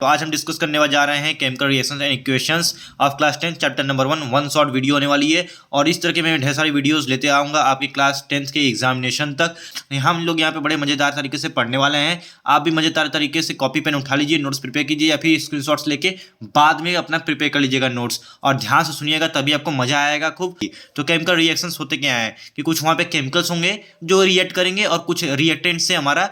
तो आज हम डिस्कस करने जा रहे हैं chemical reactions and equations of class 10 chapter number 1 short video होने वाली है। और इस तरह के मैं ढेर सारी वीडियोस लेते आऊँगा आपकी क्लास 10 के एग्जामिनेशन तक। हम लोग यहाँ पे बड़े मज़ेदार तरीके से पढ़ने वाले हैं। आप भी मज़ेदार तरीके से कॉपी पेन उठा लीजिए, नोट्स प्रिपेयर कीजिए या फिर स्क्रीनशॉट्स लेके बाद में अपना प्रिपेयर कर लीजिएगा नोट्स, और ध्यान से सुनिएगा तभी आपको मज़ा आएगा खूब। तो केमिकल रिएक्शंस होते क्या है कि कुछ वहाँ पे केमिकल्स होंगे जो रिएक्ट करेंगे और कुछ रिएक्टेंट से हमारा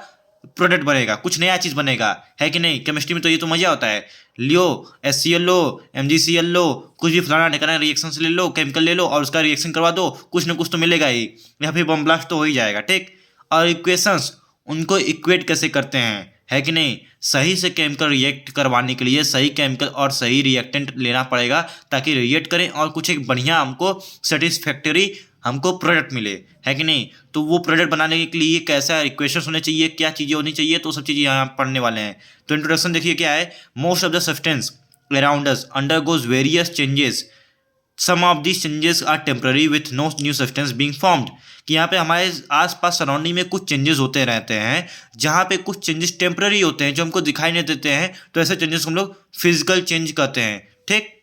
प्रोडक्ट बनेगा, कुछ नया चीज़ बनेगा, है कि नहीं। केमिस्ट्री में तो ये तो मजा होता है। लियो HCl लो, MgCl लो, कुछ भी फलाना ढिकाना रिएक्शन से ले लो, केमिकल ले लो और उसका रिएक्शन करवा दो, कुछ ना कुछ तो मिलेगा ही, या फिर बम ब्लास्ट तो हो ही जाएगा, ठीक। और इक्वेशंस उनको इक्वेट कैसे करते हैं, है कि नहीं। सही से केमिकल रिएक्ट करवाने के लिए सही केमिकल और सही रिएक्टेंट लेना पड़ेगा ताकि रिएक्ट करें और कुछ एक बढ़िया हमको सेटिस्फैक्टरी हमको प्रोडक्ट मिले, है कि नहीं। तो वो प्रोडक्ट बनाने के लिए कैसा इक्वेशंस होने चाहिए, क्या चीज़ें होनी चाहिए, तो सब चीज़ें यहाँ पढ़ने वाले हैं। तो इंट्रोडक्शन देखिए क्या है। Most of the substance around us undergoes various changes, some of this changes are temporary with no new substance being formed. कि यहाँ पे हमारे आसपास सराउंडिंग में कुछ चेंजेस होते रहते हैं, जहाँ पे कुछ चेंजेस टेम्पररी होते हैं जो हमको दिखाई नहीं देते हैं, तो ऐसे चेंजेस हम लोग फिजिकल चेंज कहते हैं, ठीक।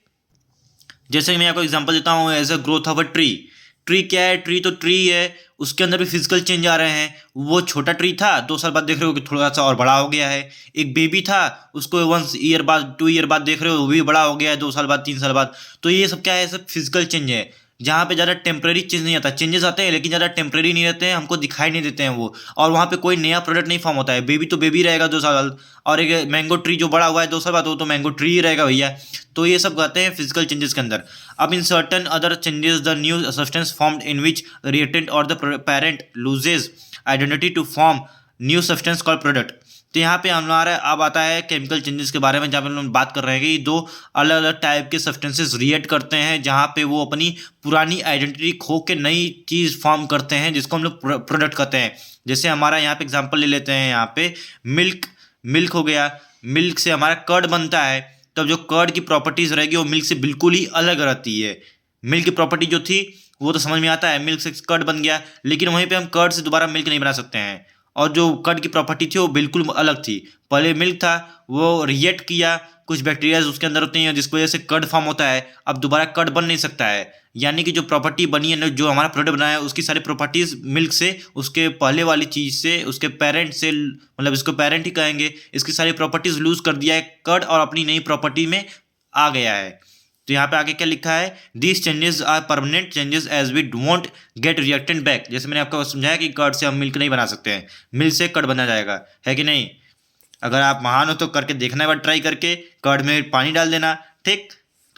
जैसे मैं आपको एग्जांपल देता हूँ, as a growth of a tree. Tree क्या है, ट्री तो ट्री है, उसके अंदर भी फिजिकल चेंज आ रहे हैं। वो छोटा ट्री था, 2 साल बाद देख रहे हो कि थोड़ा सा और बड़ा हो गया है। एक बेबी था, उसको 1 ईयर बाद 2 ईयर बाद देख रहे हो वो भी बड़ा हो गया है, 2 साल बाद 3 साल बाद। तो ये सब क्या है, सब फिजिकल चेंज है, जहाँ पे ज़्यादा टेम्परेरी चेंज नहीं आता। चेंजेस आते हैं लेकिन ज़्यादा टेम्परेरी नहीं रहते हैं, हमको दिखाई नहीं देते हैं वो, और वहाँ पे कोई नया प्रोडक्ट नहीं फॉर्म होता है। बेबी तो बेबी रहेगा 2 साल बाद, और एक मैंगो ट्री जो बड़ा हुआ है 2 साल बाद, वो तो मैंगो ट्री ही रहेगा भैया। तो ये सब कहते हैं फिजिकल चेंजेस के अंदर। अब in certain other changes the new substance formed in which reactant और the parent loses identity to form new substance called product. तो यहाँ पे हमारा अब आता है केमिकल चेंजेस के बारे में, जहाँ पे हम लोग बात कर रहे हैं कि 2 अलग अलग टाइप के सब्सटेंसेस रिएक्ट करते हैं, जहाँ पे वो अपनी पुरानी आइडेंटिटी खो के नई चीज़ फॉर्म करते हैं, जिसको हम लोग प्रोडक्ट कहते हैं। जैसे हमारा यहाँ पे एग्जांपल ले लेते हैं, यहाँ पे मिल्क हो गया। मिल्क से हमारा कर्ड बनता है, तब जो कर्ड की प्रॉपर्टीज़ रहेगी वो मिल्क से बिल्कुल ही अलग रहती है। मिल्क की प्रॉपर्टी जो थी वो तो समझ में आता है, मिल्क से कर्ड बन गया, लेकिन वहीं पे हम कर्ड से दोबारा मिल्क नहीं बना सकते हैं। और जो कर्ड की प्रॉपर्टी थी वो बिल्कुल अलग थी। पहले मिल्क था, वो रिएक्ट किया, कुछ बैक्टीरियाज उसके अंदर होते हैं जिसकी वजह से कर्ड फॉर्म होता है। अब दोबारा कर्ड बन नहीं सकता है, यानी कि जो प्रॉपर्टी बनी है, जो हमारा प्रोडक्ट बनाया है, उसकी सारी प्रॉपर्टीज़ मिल्क से, उसके पहले वाली चीज़ से, उसके पेरेंट से, मतलब इसको पेरेंट ही कहेंगे, इसकी सारी प्रॉपर्टीज़ लूज कर दिया है कर्ड, और अपनी नई प्रॉपर्टी में आ गया है। तो यहाँ पे आगे क्या लिखा है, these changes are permanent changes as we won't get reactant back. जैसे मैंने आपको समझाया कि कर्ड से हम मिल्क नहीं बना सकते हैं, मिल्क से कर्ड बना जाएगा, है कि नहीं। अगर आप महान हो तो करके देखना, एक बार ट्राई करके कर्ड में पानी डाल देना, ठीक।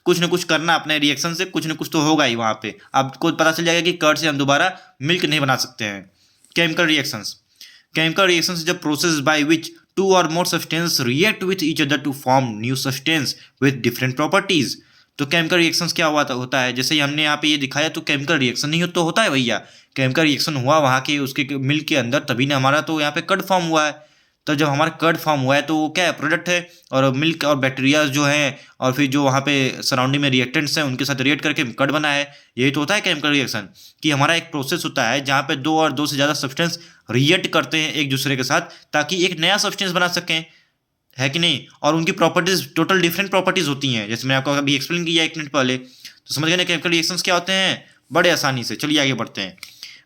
कुछ ना कुछ करना अपने रिएक्शन से, कुछ ना कुछ तो होगा ही वहाँ पे, आपको पता चल जाएगा कि कर्ड से हम दोबारा मिल्क नहीं बना सकते हैं। Chemical reactions is a process by which 2 or more substances react with each other to form new substance with different properties। तो केमिकल रिएक्शंस क्या होता है, जैसे हमने यहाँ पे ये दिखाया, तो केमिकल रिएक्शन नहीं तो होता है भैया। केमिकल रिएक्शन हुआ वहाँ के उसके मिल्क के अंदर, तभी ना हमारा तो यहाँ पे कर्ड फॉर्म हुआ है। तो जब हमारा कर्ड फॉर्म हुआ है तो वो क्या है, प्रोडक्ट है। और मिल्क और बैक्टीरिया जो हैं और फिर जो वहाँ पे सराउंडिंग में रिएक्टेंट्स हैं उनके साथ रिएक्ट करके कर्ड बना है। यही तो होता है केमिकल रिएक्शन, कि हमारा एक प्रोसेस होता है जहाँ पे 2 और 2 से ज़्यादा सब्सटेंस रिएक्ट करते हैं एक दूसरे के साथ, ताकि एक नया सब्सटेंस बना सकें, है कि नहीं। और उनकी प्रॉपर्टीज टोटल डिफरेंट प्रॉपर्टीज होती हैं, जैसे मैं आपको अभी एक्सप्लेन किया 1 मिनट पहले। तो समझ गए ना केमिकल रिएक्शंस क्या होते हैं, बड़े आसानी से। चलिए आगे बढ़ते हैं।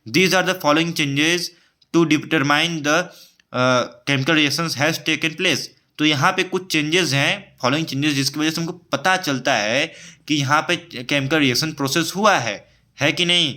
These are the following changes to determine the chemical reactions has taken place. तो यहाँ पे कुछ चेंजेस हैं, फॉलोइंग चेंजेस, जिसकी वजह से हमको पता चलता है कि यहाँ पे केमिकल रिएक्शन प्रोसेस हुआ है कि नहीं।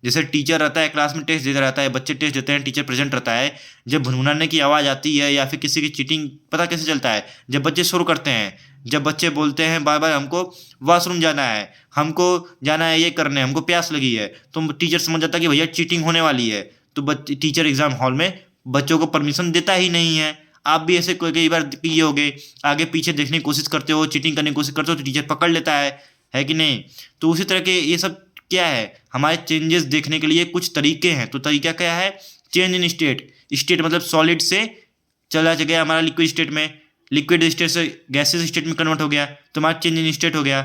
जैसे टीचर रहता है क्लास में, टेस्ट देता रहता है, बच्चे टेस्ट देते हैं, टीचर प्रेजेंट रहता है। जब भुनभुनाने की आवाज़ आती है या फिर किसी की चीटिंग पता कैसे चलता है, जब बच्चे शुरू करते हैं, जब बच्चे बोलते हैं बार बार हमको वॉशरूम जाना है, हमको जाना है ये करने, हमको प्यास लगी है, तो टीचर समझ जाता है कि भैया चीटिंग होने वाली है। तो टीचर एग्जाम हॉल में बच्चों को परमिशन देता ही नहीं है। आप भी ऐसे कई बार किए होगे, आगे पीछे देखने की कोशिश करते हो, चीटिंग करने की कोशिश करते हो, तो टीचर पकड़ लेता है कि नहीं। तो उसी तरह के ये सब क्या है, हमारे चेंजेस देखने के लिए कुछ तरीके हैं। तो तरीका क्या है, चेंज इन स्टेट मतलब सॉलिड से चला गया हमारा लिक्विड स्टेट में, लिक्विड स्टेट से गैसेस स्टेट में कन्वर्ट हो गया, तो हमारा चेंज इन स्टेट हो गया।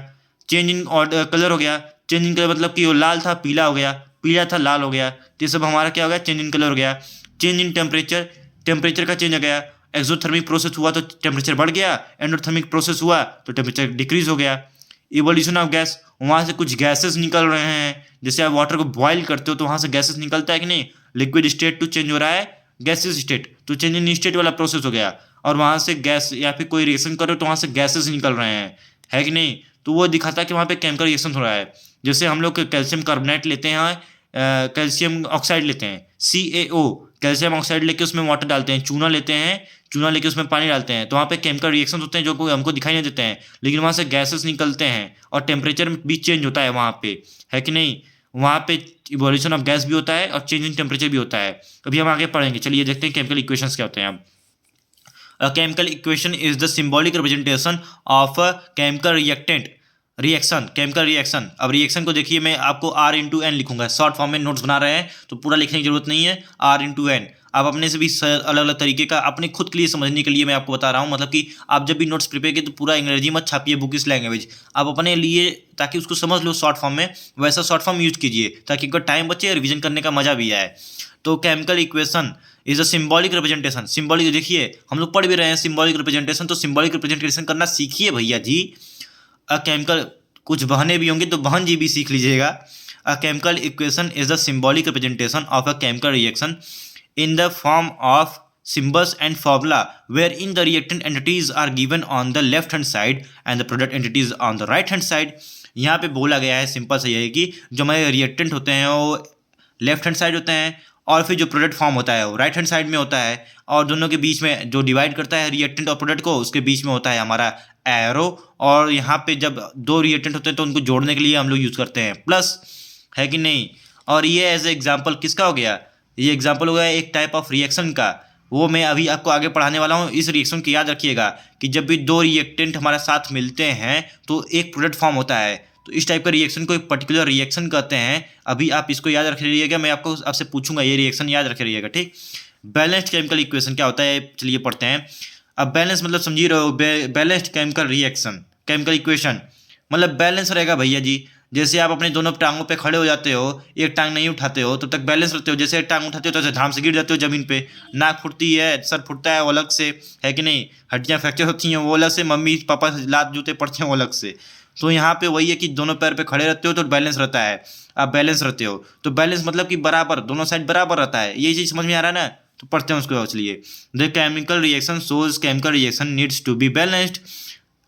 चेंज इन कलर हो गया, चेंज इन कलर मतलब कि वो लाल था पीला हो गया, पीला था लाल हो गया, तो ये सब हमारा क्या हो गया, चेंज इन कलर हो गया। चेंज इन टेम्परेचर का चेंज हो गया, एक्सोथर्मिक प्रोसेस हुआ तो टेम्परेचर बढ़ गया, एंडोथर्मिक प्रोसेस हुआ तो टेम्परेचर डिक्रीज हो गया। इवोल्यूशन ऑफ गैस, वहाँ से कुछ गैसेस निकल रहे हैं, जैसे आप वाटर को बॉयल करते हो तो वहाँ से गैसेस निकलता है कि नहीं, लिक्विड स्टेट टू चेंज हो रहा है गैसेस स्टेट, तो चेंज इन स्टेट वाला प्रोसेस हो गया, और वहाँ से गैस या फिर कोई रिएक्शन करो तो वहाँ से गैसेस निकल रहे हैं, है कि नहीं, तो वो दिखाता है कि वहाँ पे केमिकल रिएक्शन हो रहा है। जैसे हम लोग कैल्शियम कार्बोनेट लेते हैं, कैल्शियम ऑक्साइड लेते हैं CaO, कैल्शियम ऑक्साइड लेके उसमें वाटर डालते हैं, चूना लेते हैं, चूना लेके उसमें पानी डालते हैं, तो वहाँ पे केमिकल रिएक्शन होते हैं जो को हमको दिखाई नहीं देते हैं, लेकिन वहाँ से गैसेस निकलते हैं और टेम्परेचर भी चेंज होता है वहाँ पे, है कि नहीं, वहाँ पे इवोल्यूशन ऑफ गैस भी होता है और चेंज इन टेम्परेचर भी होता है। अभी हम आगे पढ़ेंगे, चलिए देखते हैं केमिकल इक्वेशंस क्या होते हैं। अब A chemical equation is the symbolic representation of a chemical reactant reaction, chemical reaction. अब रिएक्शन को देखिए, मैं आपको R/N लिखूंगा, शॉर्ट फॉर्म में नोट्स बना रहे हैं तो पूरा लिखने की जरूरत नहीं है, R/N। आप अपने से भी अलग अलग तरीके का अपने खुद के लिए समझने के लिए मैं आपको बता रहा हूँ, मतलब कि आप जब भी नोट्स प्रिपेयर कीजिए तो पूरा अंग्रेजी मत छापिए, बुकिश लैंग्वेज, आप अपने लिए ताकि उसको समझ लो शॉर्ट फॉर्म में, वैसा शॉर्ट फॉर्म यूज कीजिए ताकि आपका टाइम बचे, रिविजन करने का मजा भी आए। तो chemical equation is a symbolic representation, symbolic देखिए हम लोग पढ़ भी रहे हैं सिंबॉलिक रिप्रेजेंटेशन, तो सिंबॉलिक रिप्रेजेंटेशन करना सीखिए भैया जी। अ केमिकल, कुछ बहने भी होंगे तो बहन जी भी सीख लीजिएगा। A chemical equation is the symbolic representation of a chemical reaction in the form of symbols and formula wherein the reactant entities are given on the left hand side and the product entities on the right hand side। यहाँ पे बोला गया है simple से यही कि जो हमारे रिएक्टेंट होते हैं वो लेफ्ट हैंड साइड होते हैं और फिर जो प्रोडक्ट फॉर्म होता है वो राइट हैंड साइड में होता है, और दोनों के बीच में जो डिवाइड करता है रिएक्टेंट और प्रोडक्ट को, उसके बीच में होता है हमारा एरो, और यहाँ पे जब दो रिएक्टेंट होते हैं तो उनको जोड़ने के लिए हम लोग यूज़ करते हैं प्लस, है कि नहीं। और ये एज ए एग्जाम्पल किसका हो गया, ये एग्जाम्पल हो गया एक टाइप ऑफ रिएक्शन का, वो मैं अभी आपको आगे पढ़ाने वाला हूँ। इस रिएक्शन को याद रखिएगा कि जब भी दो रिएक्टेंट हमारे साथ मिलते हैं तो एक प्रोडक्ट फॉर्म होता है, तो इस टाइप का रिएक्शन को एक पर्टिकुलर रिएक्शन कहते हैं। अभी आप इसको याद रख लीजिएगा, मैं आपको आपसे पूछूंगा ये रिएक्शन याद रख लीजिएगा, ठीक। बैलेंस्ड केमिकल इक्वेशन क्या होता है, चलिए पढ़ते हैं। अब बैलेंस मतलब समझिए रहो, balanced chemical reaction, chemical equation मतलब बैलेंस रहेगा भैया जी। जैसे आप अपने दोनों टांगों पे खड़े हो जाते हो, एक टांग नहीं उठाते हो तब तक बैलेंस रहते हो, जैसे एक टांग उठाते हो तो धाम से गिर जाते हो जमीन पे, नाक फुटती है, सर फुटता है वो अलग से, है कि नहीं, हड्डियाँ फ्रैक्चर होती हैं वो अलग से, मम्मी पापा लात जूते पड़ते हैं वो अलग से। तो यहाँ पे वही है कि दोनों पैर पे खड़े रहते हो तो बैलेंस रहता है, आप बैलेंस रहते हो, तो बैलेंस मतलब कि बराबर, दोनों साइड बराबर रहता है, ये चीज़ समझ में आ रहा है ना, तो पढ़ते हैं उसको। चलिए, the chemical reaction shows chemical reaction needs to be balanced.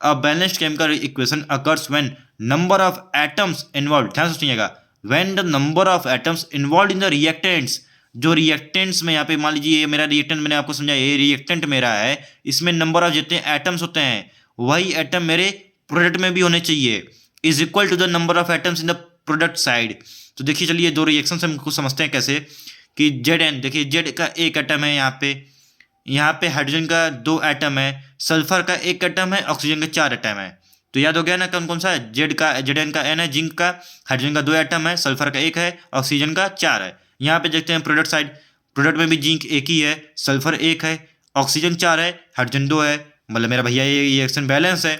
A balanced chemical equation occurs when number of atoms involved, ध्यान से सुनिएगा, when the number of atoms involved in the reactants, जो रिएक्टेंट्स में यहाँ पे मान लीजिए ये मेरा रिएक्टेंट, मैंने आपको समझाया ये रिएक्टेंट मेरा है, इसमें नंबर ऑफ जितने एटम्स होते हैं वही एटम मेरे प्रोडक्ट में भी होने चाहिए, is equal to the number of atoms in the product side. तो देखिए चलिए दो रिएक्शन से हम कुछ समझते हैं कैसे, कि Zn, देखिए Z का एक एटम है, यहाँ पे हाइड्रोजन का 2 एटम है, सल्फर का 1 एटम है, ऑक्सीजन का 4 एटम है। तो याद हो गया ना कौन कौन सा है, Zn का N है, जिंक का, हाइड्रोजन का 2 एटम है, सल्फर का 1 है, ऑक्सीजन का 4 है। यहाँ पे देखते हैं प्रोडक्ट साइड, प्रोडक्ट में भी जिंक 1 ही है, सल्फर 1 है, ऑक्सीजन 4 है, हाइड्रोजन 2 है, मतलब मेरा भैया ये रिएक्शन बैलेंस है।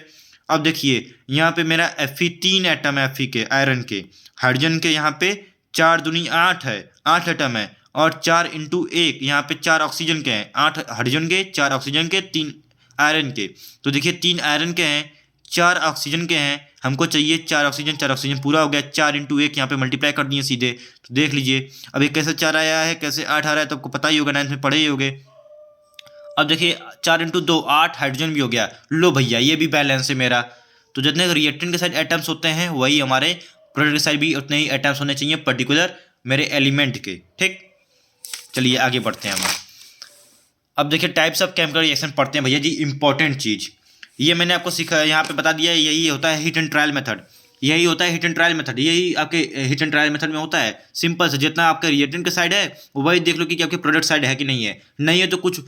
अब देखिए यहाँ पे मेरा Fe 3 एटम है, Fe के आयरन के, हाइड्रोजन के यहाँ पे 4 दूनी 8 है, 8 एटम है, और 4 × 1 यहाँ पे 4 ऑक्सीजन के हैं, 8 हाइड्रोजन के, 4 ऑक्सीजन के, 3 आयरन के। तो देखिए 3 आयरन के हैं, 4 ऑक्सीजन के हैं, हमको चाहिए 4 ऑक्सीजन, 4 ऑक्सीजन पूरा हो गया, 4 × 1 यहाँ पे मल्टीप्लाई कर दिए सीधे। तो देख लीजिए अब ये कैसे 4 आया है, कैसे 8 आ रहा है, तो आपको पता ही होगा, 9th में पढ़े ही होगे। अब देखिए 4 × 2 8, हाइड्रोजन भी हो गया, लो भैया ये भी बैलेंस है मेरा। तो जितने रिएक्टेंट के साइड एटम्स होते हैं वही हमारे प्रोडक्ट के साइड भी उतने ही एटम्स होने चाहिए पर्टिकुलर मेरे एलिमेंट के, ठीक। चलिए आगे बढ़ते हैं हम। अब देखिए टाइप्स ऑफ केमिकल रिएक्शन पढ़ते हैं भैया जी, इंपॉर्टेंट चीज़ ये मैंने आपको सिखा यहाँ पे बता दिया है, यही होता है हिट एंड ट्रायल मेथड, यही होता है हिट एंड ट्रायल मेथड, यही आपके हिट एंड ट्रायल मेथड में होता है। सिंपल से जितना आपका रिएक्टेंट का साइड है वही देख लो कि आपके प्रोडक्ट साइड है कि नहीं है, नहीं है तो कुछ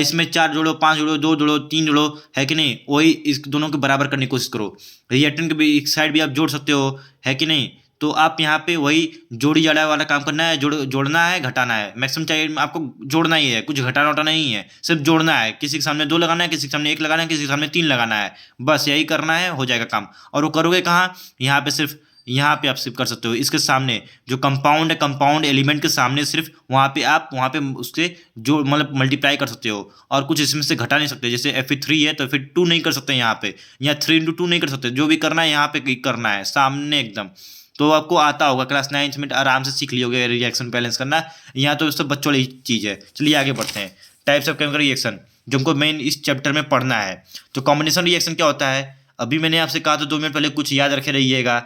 इसमें 4 जोड़ो, 5 जोड़ो, 2 जोड़ो, 3 जोड़ो, है कि नहीं, वही इस दोनों के बराबर करने की कोशिश करो। रिएक्टेंट के भी एक साइड भी आप जोड़ सकते हो, है कि नहीं, तो आप यहाँ पे वही जोड़ी जड़ा वाला काम करना है, जोड़ना है, घटाना है, मैक्सिमम चाहिए आपको जोड़ना ही है, कुछ घटाना उठाना नहीं है, सिर्फ जोड़ना है। किसी के सामने 2 लगाना है, किसी के सामने 1 लगाना है, किसी के सामने 3 लगाना है, बस यही करना है, हो जाएगा काम। और वो करोगे कहाँ, यहाँ पे सिर्फ यहाँ पे आप सिर्फ कर सकते हो। इसके सामने जो कंपाउंड है, कंपाउंड एलिमेंट के सामने सिर्फ वहाँ पे आप उसके जो मतलब मल्टीप्लाई कर सकते हो और कुछ इसमें से घटा नहीं सकते। जैसे Fe3 है तो Fe2 नहीं कर सकते यहाँ पे, या 3 × 2 नहीं कर सकते। जो भी करना है यहाँ पे करना है सामने एकदम। तो आपको आता होगा, क्लास 9th में आराम से सीख लियोगे रिएक्शन बैलेंस करना। यहाँ तो सब बच्चों वाली चीज़ है। चलिए आगे बढ़ते हैं। टाइप्स ऑफ केमिकल रिएक्शन जो हमको मेन इस चैप्टर में पढ़ना है। तो कॉम्बिनेशन रिएक्शन क्या होता है, अभी मैंने आपसे कहा था 2 मिनट पहले, कुछ याद रखे रहिएगा।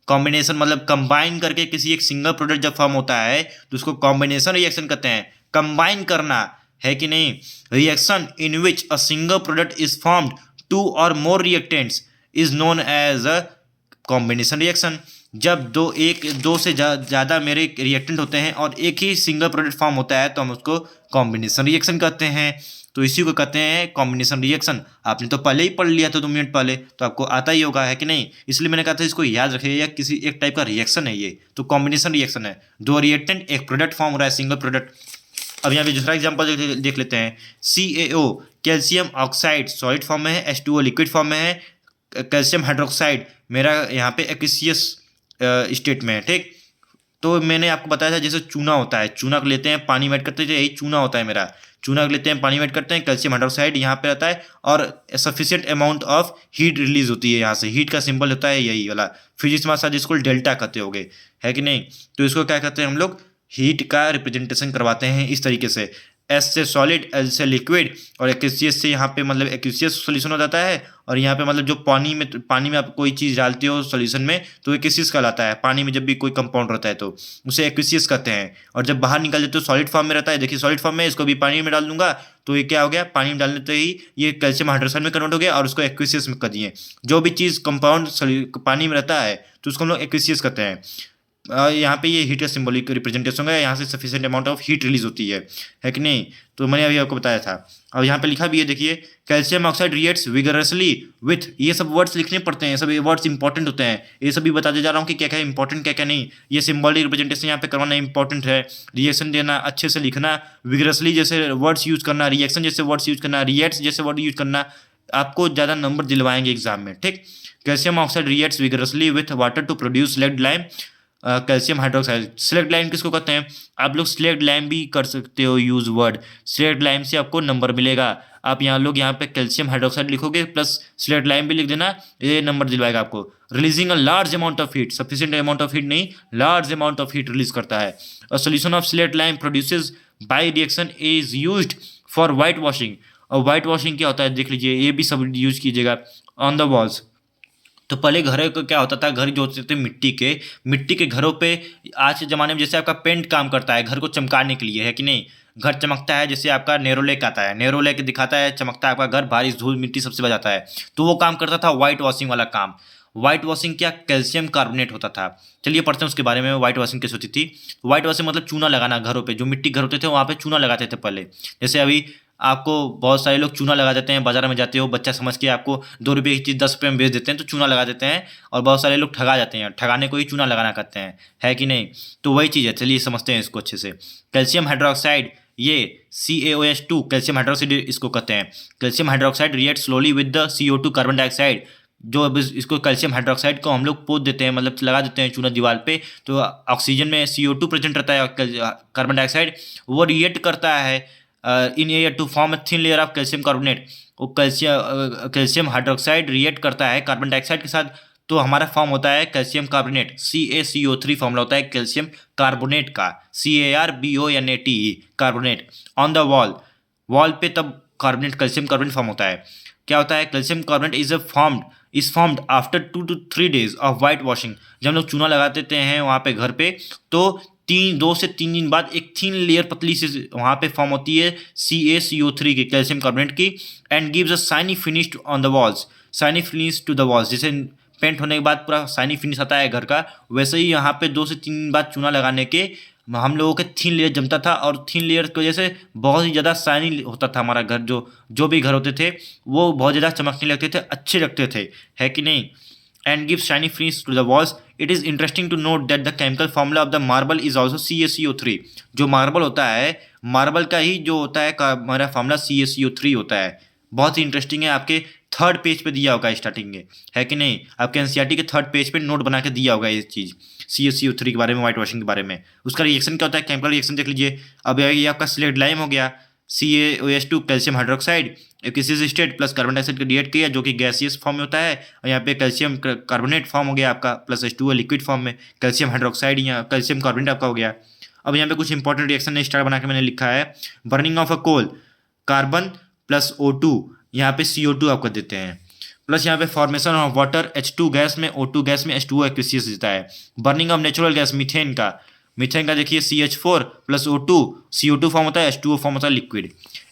कॉम्बिनेशन मतलब कंबाइन करके किसी एक सिंगल प्रोडक्ट जब फॉर्म होता है तो उसको कॉम्बिनेशन रिएक्शन कहते हैं। कंबाइन करना है कि नहीं। Reaction in which a single product is formed 2 और more reactants is known as a combination reaction. जब दो से ज़्यादा मेरे रिएक्टेंट होते हैं और एक ही सिंगल प्रोडक्ट फॉर्म होता है तो हम उसको कॉम्बिनेशन रिएक्शन कहते हैं। तो इसी को कहते हैं कॉम्बिनेशन रिएक्शन। आपने तो पहले ही पढ़ लिया था 2 मिनट पहले, तो आपको आता ही होगा, है कि नहीं। इसलिए मैंने कहा था इसको याद रखिएगा, किसी एक टाइप का रिएक्शन है ये। तो कॉम्बिनेशन रिएक्शन है, 2 रिएक्टेंट एक प्रोडक्ट फॉर्म हो रहा है, सिंगल प्रोडक्ट। अब यहाँ पे दूसरा एग्जाम्पल देख लेते हैं। CaO calcium oxide solid form में है, H2O लिक्विड फॉर्म में है, कैल्शियम हाइड्रोक्साइड मेरा यहाँ पे एक्वियस स्टेट में है, ठीक। तो मैंने आपको बताया था जैसे चूना होता है, चूना को लेते हैं पानी में ऐड करते हैं, यही चूना होता है मेरा। चूना को लेते हैं पानी में ऐड करते हैं, कैल्शियम हाइड्रोक्साइड यहाँ पे रहता है और sufficient amount of heat release होती है यहाँ से। हीट का सिंबल होता है यही वाला, फिजिक्स में शायद इसको डेल्टा कहते होगे, है कि नहीं। तो इसको क्या कहते हैं हम लोग, हीट का रिप्रेजेंटेशन करवाते हैं इस तरीके से। S से सॉलिड, L से लिक्विड और एक्वियस से यहाँ पे मतलब एक्वियस सोल्यूशन हो जाता है। और यहाँ पे मतलब जो पानी में आप कोई चीज़ डालते हो सोल्यूशन में तो एक्वियस कहलाता है। पानी में जब भी कोई कंपाउंड रहता है तो उसे एक्वियस कहते हैं। और जब बाहर निकल जाते हो सॉलिड फॉर्म में रहता है, देखिए सॉलिड फॉर्म में, इसको भी पानी में डाल दूंगा तो ये क्या हो गया, पानी में डालने तो ही ये कैल्शियम हाइड्रोक्साइड में कन्वर्ट हो गया और उसको एक्वियस में कर दिए। जो भी चीज़ कंपाउंड पानी में रहता है तो उसको हम लोग एक्वियस कहते हैं। यहाँ पे ये हीट का सिंबॉलिक रिप्रेजेंटेशन है, यहाँ से sufficient amount of heat release होती है कि नहीं। तो मैंने अभी आपको बताया था। अब यहाँ पे लिखा भी है, देखिए calcium oxide reacts vigorously with, ये सब वर्ड्स लिखने पड़ते हैं, सब ये वर्ड्स इंपॉर्टेंट होते हैं। ये सभी बताते जा रहा हूँ कि क्या क्या इंपॉर्टेंट क्या क्या नहीं। ये सिंबॉलिक रिप्रेजेंटेशन यहाँ पे करवाना इंपॉर्टेंट है। रिएक्शन देना, अच्छे से लिखना, विगरसली जैसे वर्ड्स यूज करना, रिएक्शन जैसे वर्ड्स यूज करना, रिएक्ट्स जैसे वर्ड यूज करना, आपको ज़्यादा नंबर दिलवाएंगे एग्जाम में, ठीक। Calcium oxide reacts vigorously with water to produce slaked lime calcium hydroxide. Slaked lime किसको कहते हैं, आप लोग स्लेक्ट लाइम भी कर सकते हो यूज वर्ड। स्लेक्ट लाइम से आपको नंबर मिलेगा। आप यहाँ पे कैल्शियम हाइड्रोक्साइड लिखोगे प्लस स्लेक्ट लाइम भी लिख देना, ये नंबर दिलवाएगा आपको। Releasing a large amount of heat, sufficient amount of heat नहीं, large amount of heat release करता है। A solution of slaked lime produces by reaction is used for whitewashing. और वाइट वॉशिंग क्या होता है देख लीजिए, ये भी सब यूज कीजिएगा ऑन द वॉल्स। तो पहले घरों को क्या होता था, घर जो होते थे मिट्टी के घरों पे आज के ज़माने में जैसे आपका पेंट काम करता है घर को चमकाने के लिए, है कि नहीं। घर चमकता है, जैसे आपका नेरोलैक आता है, नेरोलैक दिखाता है, चमकता है आपका घर, बारिश धूल मिट्टी सबसे बचाता है। तो वो काम करता था वाइट वॉशिंग वाला काम। वाइट वॉशिंग क्या, कैल्शियम कार्बोनेट होता था। चलिए पढ़ते हैं उसके बारे में, वाइट वॉशिंग कैसे होती थी। वाइट वॉशिंग मतलब चूना लगाना घरों पे, जो मिट्टी घर होते थे वहाँ पे चूना लगाते थे पहले। जैसे अभी आपको बहुत सारे लोग चूना लगा देते हैं, बाजार में जाते हो बच्चा समझ के आपको 2 रुपये की चीज़ 10 रुपये में बेच देते हैं, तो चूना लगा देते हैं। और बहुत सारे लोग ठगा जाते हैं, ठगाने को ही चूना लगाना कहते हैं, है कि नहीं। तो वही चीज़ है, चलिए समझते हैं इसको अच्छे से। कैल्शियम हाइड्रोक्साइड, ये CaOH2 कैल्शियम हाइड्रोक्साइड इसको कहते हैं। Calcium hydroxide react slowly with the CO2 carbon dioxide. जो अब इसको कैल्शियम हाइड्रोक्साइड को हम लोग पोत देते हैं, मतलब लगा देते हैं चूना दीवार पे, तो ऑक्सीजन में CO2 प्रेजेंट रहता है, कार्बन डाइऑक्साइड वो रिएक्ट करता है in air to form a thin layer of calcium carbonate. वो कैल्शियम हाइड्रोक्साइड रिएक्ट करता है कार्बन डाइऑक्साइड के साथ, तो हमारा फॉर्म होता है कैल्शियम कार्बोनेट। CaCO3 फॉर्मूला होता है कैल्शियम कार्बोनेट का, CaRBONATE carbonate. On the wall पे तब कार्बोनेट कैल्शियम कार्बोनेट फॉर्म होता है। क्या होता है, calcium carbonate is formed after 2 to 3 days of white washing. जब हम लोग चूना लगा देते हैं वहाँ पे घर पे, तो 2 से 3 दिन बाद एक थिन लेयर पतली से वहाँ पे फॉर्म होती है CaCO3 की, कैल्शियम कार्बोनेट की, and gives a shiny finish on the walls, shiny finish to the walls. जैसे पेंट होने के बाद पूरा शाइनी फिनिश आता है घर का, वैसे ही यहाँ पे 2 से 3 दिन बाद चूना लगाने के हम लोगों के थिन लेयर जमता था, और थिन लेयर की वजह से बहुत ही ज़्यादा शाइनी होता था हमारा घर। जो भी घर होते थे वो बहुत ज़्यादा चमकने लगते थे, अच्छे लगते थे, है कि नहीं। And give shiny finish to the walls. It is interesting to note that the chemical formula of the marble is also CaCO3। जो मार्बल होता है, मार्बल का ही जो होता है हमारा फॉर्मूला CaCO3 होता है। बहुत ही इंटरेस्टिंग है, आपके थर्ड पेज पे दिया होगा स्टार्टिंग में, है कि नहीं, आपके एनसीईआरटी के थर्ड पेज पे नोट बना के दिया होगा ये चीज़ CaCO3 के बारे में, व्हाइट वॉशिंग के बारे में। उसका रिएक्शन क्या होता है, केमिकल रिएक्शन देख लीजिए। अब ये आपका स्लेट लाइम हो गया, CaOH2 कैल्शियम हाइड्रोक्साइड किसी स्टेट प्लस कार्बन डाइऑक्साइड का रिएक्ट किया जो कि गैसियस फॉर्म में होता है, और यहाँ पे कैल्शियम कार्बोनेट फॉर्म हो गया आपका, प्लस H2O लिक्विड फॉर्म में, कैल्शियम हाइड्रोक्साइड या कैल्शियम कार्बोनेट आपका हो गया। अब यहाँ पे कुछ इंपॉर्टेंट रिएक्शन स्टार बना के मैंने लिखा है, burning of a coal, carbon plus O2, यहाँ पे CO2 आपको देते हैं, प्लस यहाँ पे formation of water H2 gas में, O2 गैस में H2O एक्विसियस देता है। Burning of natural gas methane का देखिए CH4 plus O2, CO2 form होता है, H2O फॉर्म होता है लिक्विड।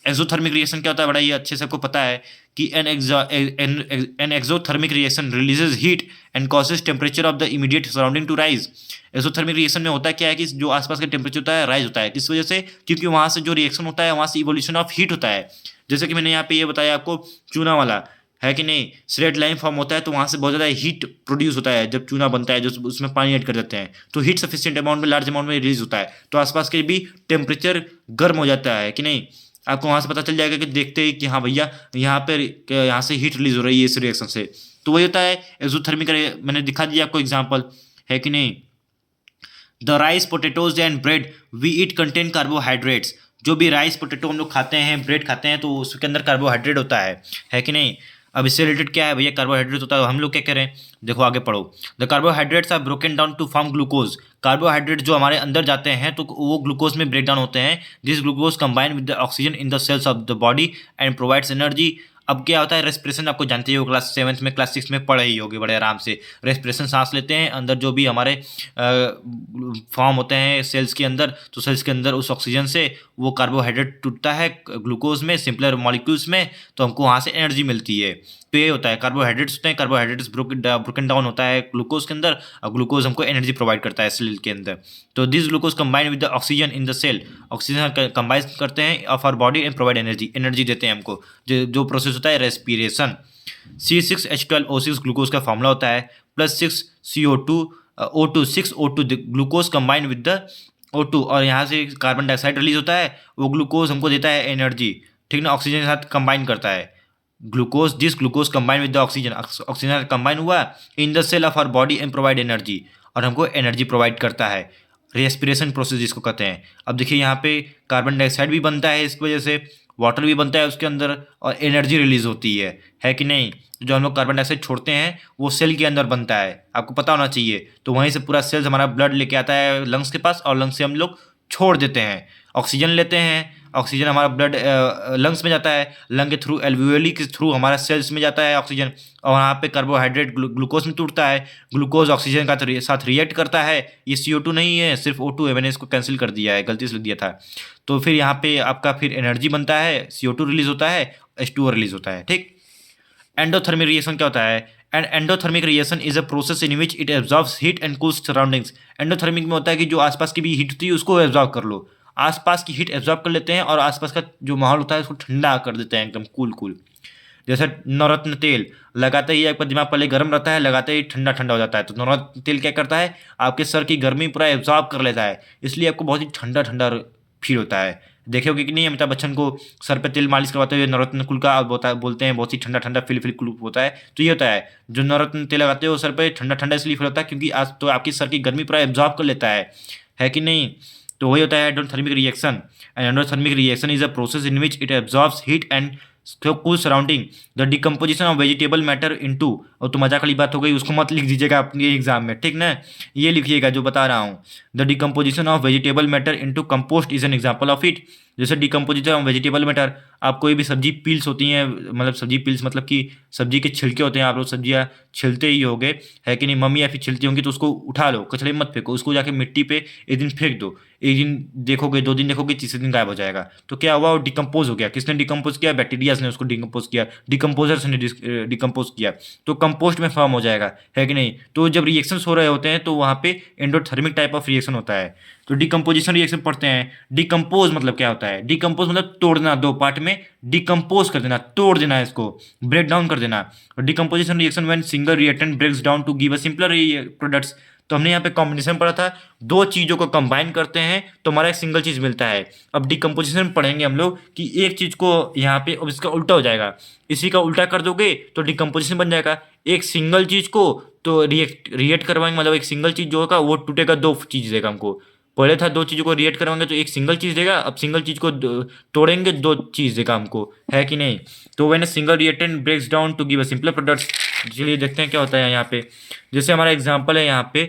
एक्सोथर्मिक रिएक्शन क्या होता है, बड़ा ये अच्छे से आपको पता है कि an exothermic reaction releases heat and causes temperature of the immediate surrounding to rise. Exothermic reaction में होता क्या है कि जो आसपास का टेम्परेचर होता है राइज होता है, किस वजह से, क्योंकि वहाँ से जो रिएक्शन होता है वहाँ से इवोल्यूशन ऑफ हीट होता है। जैसे कि मैंने यहाँ पे ये बताया आपको चूना वाला, है कि नहीं, स्लेट लाइम फॉर्म होता है तो वहाँ से बहुत ज़्यादा हीट प्रोड्यूस होता है जब चूना बनता है, जो उसमें पानी ऐड कर देते हैं तो हीट सफिशिएंट अमाउंट में, लार्ज अमाउंट में रिलीज होता है, तो आसपास के भी टेम्परेचर गर्म हो जाता है कि नहीं। आपको वहाँ से पता चल जाएगा कि देखते ही कि हाँ भैया यहाँ पर यहाँ से हीट रिलीज हो रही है इस रिएक्शन से, तो वही होता है एक्सोथर्मिक। मैंने दिखा दिया आपको एग्जाम्पल, है कि नहीं। The rice potatoes and bread we eat contain carbohydrates, जो भी राइस पोटेटो हम लोग खाते हैं, ब्रेड खाते हैं, तो उसके अंदर कार्बोहाइड्रेट होता है कि नहीं। अब इससे रिलेटेड क्या है भैया, कार्बोहाइड्रेट होता है, हम लोग क्या करें, देखो आगे पढ़ो। The carbohydrates are broken down to form glucose, carbohydrate जो हमारे अंदर जाते हैं तो वो ग्लूकोज में ब्रेक डाउन होते हैं। This glucose combine with the oxygen in the cells of the body and provides energy. अब क्या होता है, रेस्पिरेशन आपको जानते ही हो, क्लास 7 में क्लास 6 में पढ़े ही होगे बड़े आराम से। रेस्पिरेशन सांस लेते हैं, अंदर जो भी हमारे फॉर्म होते हैं सेल्स के अंदर, तो सेल्स के अंदर उस ऑक्सीजन से वो कार्बोहाइड्रेट टूटता है ग्लूकोज में, सिंपलर मॉलिक्यूल्स में, तो हमको वहाँ से एनर्जी मिलती है। तो ये होता है, कार्बोहाइड्रेट्स होते हैं, कार्बोहाइड्रेट्स ब्रोकन डाउन होता है ग्लूकोज के अंदर, और ग्लूकोज हमको एनर्जी प्रोवाइड करता है सेल के अंदर। तो this glucose combine with the oxygen in the cell, oxygen combine करते हैं of our body and provide energy देते हैं हमको, जो प्रोसेस होता है रेस्पिरेशन। C6H12O6 ग्लूकोज का फॉर्मूला होता है, plus 6 O2 glucose combine with the O2, और यहाँ से कार्बन डाइऑक्साइड रिलीज होता है, वो ग्लूकोज हमको देता है एनर्जी, ठीक ना, ऑक्सीजन के साथ कंबाइन करता है। This glucose combine with the oxygen combine हुआ in the cell of our body and provide energy, और हमको एनर्जी प्रोवाइड करता है, रेस्पिरेशन प्रोसेस जिसको कहते हैं। अब देखिए यहाँ पे कार्बन डाइऑक्साइड भी बनता है, इस वजह से वाटर भी बनता है उसके अंदर, और एनर्जी रिलीज होती है कि नहीं। जो हम लोग कार्बन डाइऑक्साइड छोड़ते हैं वो सेल के अंदर बनता है, आपको पता होना चाहिए। तो वहीं से पूरा सेल्स हमारा ब्लड लेके आता है लंग्स के पास, और लंग्स से हम लोग छोड़ देते हैं, ऑक्सीजन लेते हैं, ऑक्सीजन हमारा ब्लड लंग्स में जाता है, लंग के थ्रू एल्वियोली के थ्रू हमारा सेल्स में जाता है ऑक्सीजन, और वहाँ पे कार्बोहाइड्रेट ग्लूकोज में टूटता है, ग्लूकोज ऑक्सीजन का साथ रिएक्ट करता है। ये CO2 नहीं है, सिर्फ O2 है, मैंने इसको कैंसिल कर दिया है, गलती से लिख दिया था। तो फिर यहाँ पे आपका फिर एनर्जी बनता है, CO2 रिलीज होता है, H2O रिलीज होता है, ठीक। एंडोथर्मिक रिएक्शन क्या होता है, and endothermic reaction is a process in which it absorbs heat and cools surroundings. Endothermic में होता है कि जो आसपास की भी हीट होती है उसको एब्जॉर्ब कर लो, आसपास की हीट एब्जॉर्ब कर लेते हैं, और आसपास का जो माहौल होता है उसको ठंडा कर देते हैं, एकदम कूल। जैसे नवरत्न तेल लगाते ही आपका दिमाग पहले गर्म रहता है, लगाते ही ठंडा ठंडा हो जाता है, तो नवरत्न तेल क्या करता है, आपके सर की गर्मी पूरा एब्जॉर्ब कर लेता है, इसलिए आपको बहुत ही ठंडा ठंडा फील होता है। देखे होगे कि नहीं, अमिताभ बच्चन को सर पे तेल मालिश करवाते हुए नवरत्न कुल का बोलते हैं, बहुत ही ठंडा ठंडा फील कुल होता है। तो ये होता है, जो नवरत्न तेल लगाते हो सर पे ठंडा ठंडा इसलिए फील होता है क्योंकि आज तो आपकी सर की गर्मी पूरा एब्जॉर्ब कर लेता है कि नहीं। तो वही होता है endothermic reaction. And endothermic reaction is a process in which it absorbs heat and cool surrounding the decomposition of vegetable matter into, और तो मजाक वाली बात हो गई, उसको मत लिख दीजिएगा अपने एग्जाम में, ठीक ना, ये लिखिएगा जो बता रहा हूँ। The decomposition of vegetable matter into compost is an example of it. जैसे डिकम्पोजिशन ऑफ वेजिटेबल मैटर, आप कोई भी सब्जी पील्स होती हैं, मतलब सब्जी पील्स मतलब कि सब्जी के छिलके होते हैं, आप लोग सब्जियाँ छिलते ही होगे, है कि नहीं, मम्मी या फिर छिलती होंगी, तो उसको उठा लो, कचरे में मत फेंको, उसको जाके मिट्टी पे एक दिन फेंक दो, एक दिन देखोगे, 2 दिन देखोगे, तीसरे दिन गायब हो जाएगा। तो क्या हुआ, वो डिकम्पोज हो गया। किसने डिकम्पोज किया, बैक्टीरियाज ने उसको डिकम्पोज किया, डिकम्पोजर्स ने डिकम्पोज किया, तो कंपोस्ट में फॉर्म हो जाएगा, है कि नहीं। तो जब रिएक्शंस हो रहे होते हैं तो वहाँ पे एंडोथर्मिक टाइप ऑफ रिएक्शन होता है। तो डिकम्पोजिशन रिएक्शन पढ़ते हैं। डिकम्पोज मतलब क्या होता है, डिकम्पोज मतलब तोड़ना, 2 पार्ट में डिकम्पोज कर देना, तोड़ देना, इसको ब्रेक डाउन कर देना। Decomposition reaction when single reactant breaks down to give a simpler products, तो हमने यहाँ पे कॉम्बिनेशन पढ़ा था, दो चीज़ों को कंबाइन करते हैं तो हमारा एक सिंगल चीज़ मिलता है। अब डिकम्पोजिशन पढ़ेंगे हम लोग कि एक चीज़ को यहाँ पे अब इसका उल्टा हो जाएगा, इसी का उल्टा कर दोगे तो डिकम्पोजिशन बन जाएगा। एक सिंगल चीज़ को तो रिएक्ट करवाएंगे, मतलब एक सिंगल चीज़ जो होगा वो टूटेगा, दो चीज़ देगा हमको। पहले था दो चीज़ों को रिएक्ट करवाएंगे तो एक सिंगल चीज़ देगा, अब सिंगल चीज़ को तोड़ेंगे दो चीज़ देगा हमको, है कि नहीं। तो when a single reactant breaks down to give a simpler product, चलिए देखते हैं क्या होता है यहाँ पे। जैसे हमारा एग्जांपल है यहाँ पे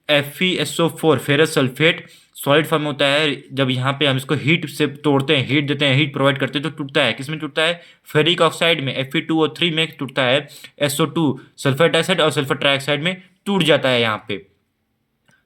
FeSO4 ferrous sulphate solid form होता है। जब यहाँ पे हम इसको हीट से तोड़ते हैं, हीट देते हैं, हीट प्रोवाइड करते हैं तो टूटता है। किसमें टूटता है? फेरिक ऑक्साइड में, Fe2O3 में टूटता है। SO2 सल्फर डाइऑक्साइड और सल्फर ट्राइऑक्साइड में टूट जाता है। यहाँ पे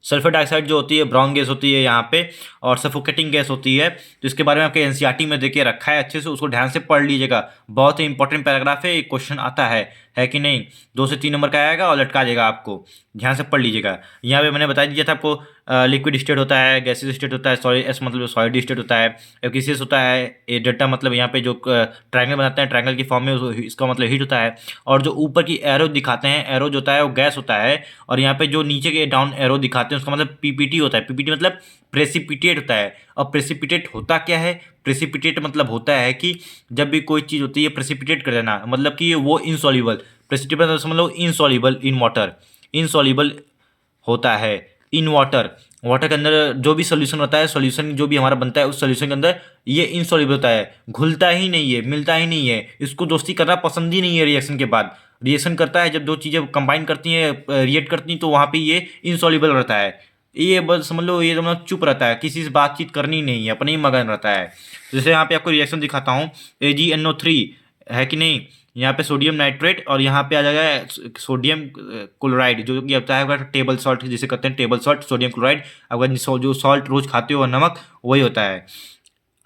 सल्फर डाइऑक्साइड जो होती है ब्राउन गैस होती है यहाँ पे, और सफोकेटिंग गैस होती है। तो इसके बारे में आपके एनसीईआरटी में देखिए रखा है, अच्छे से उसको ध्यान से पढ़ लीजिएगा। बहुत ही इंपॉर्टेंट पैराग्राफ है, एक क्वेश्चन आता है कि नहीं। 2 से 3 नंबर का आएगा और लटका देगा आपको, ध्यान से पढ़ लीजिएगा। यहाँ पे मैंने बता दिया था आपको, लिक्विड स्टेट होता है, गैसेज स्टेट होता है, सॉलिड एस मतलब सॉलिड स्टेट होता है, एक्सियस होता है, ए डेल्टा मतलब यहाँ पे जो ट्रायंगल बनाते हैं ट्रायंगल की फॉर्म में इसका मतलब हीट होता है। और जो ऊपर की एरो दिखाते हैं, एरो जो होता है वो गैस होता है। और यहाँ पे जो नीचे के डाउन एरो दिखाते हैं उसका मतलब पीपीटी होता है। पीपीटी मतलब प्रेसिपिटेट होता है। अब प्रेसिपिटेट होता क्या है? प्रेसिपिटेट मतलब होता है कि जब भी कोई चीज़ होती है प्रेसिपिटेट कर देना, मतलब कि वो इनसॉल्युबल, प्रेसिपिटेट मतलब समझ लो इनसॉल्युबल इन वाटर, इनसॉल्युबल होता है इन वाटर। वाटर के अंदर जो भी सोल्यूशन होता है, सोल्यूशन जो भी हमारा बनता है उस सोल्यूशन के अंदर ये इनसॉल्युबल होता है, घुलता ही नहीं है, मिलता ही नहीं है, इसको दोस्ती करना पसंद ही नहीं है। रिएक्शन के बाद रिएक्शन करता है, जब दो चीज़ें कंबाइन करती हैं, रिएक्ट करती हैं, तो वहाँ पे ये इनसॉल्युबल रहता है। ये बस समझ लो, ये मतलब चुप रहता है, किसी से बातचीत करनी नहीं है, अपने ही मगन रहता है। जैसे यहाँ पे आपको रिएक्शन दिखाता हूँ, AgNO3 है कि नहीं, यहाँ पे सोडियम नाइट्रेट और यहाँ पे आ जाएगा सोडियम क्लोराइड, जो कि होता है टेबल सॉल्ट, जिसे कहते हैं टेबल सॉल्ट, सोडियम क्लोराइड। अगर जो सॉल्ट रोज खाते हो नमक, वही होता है।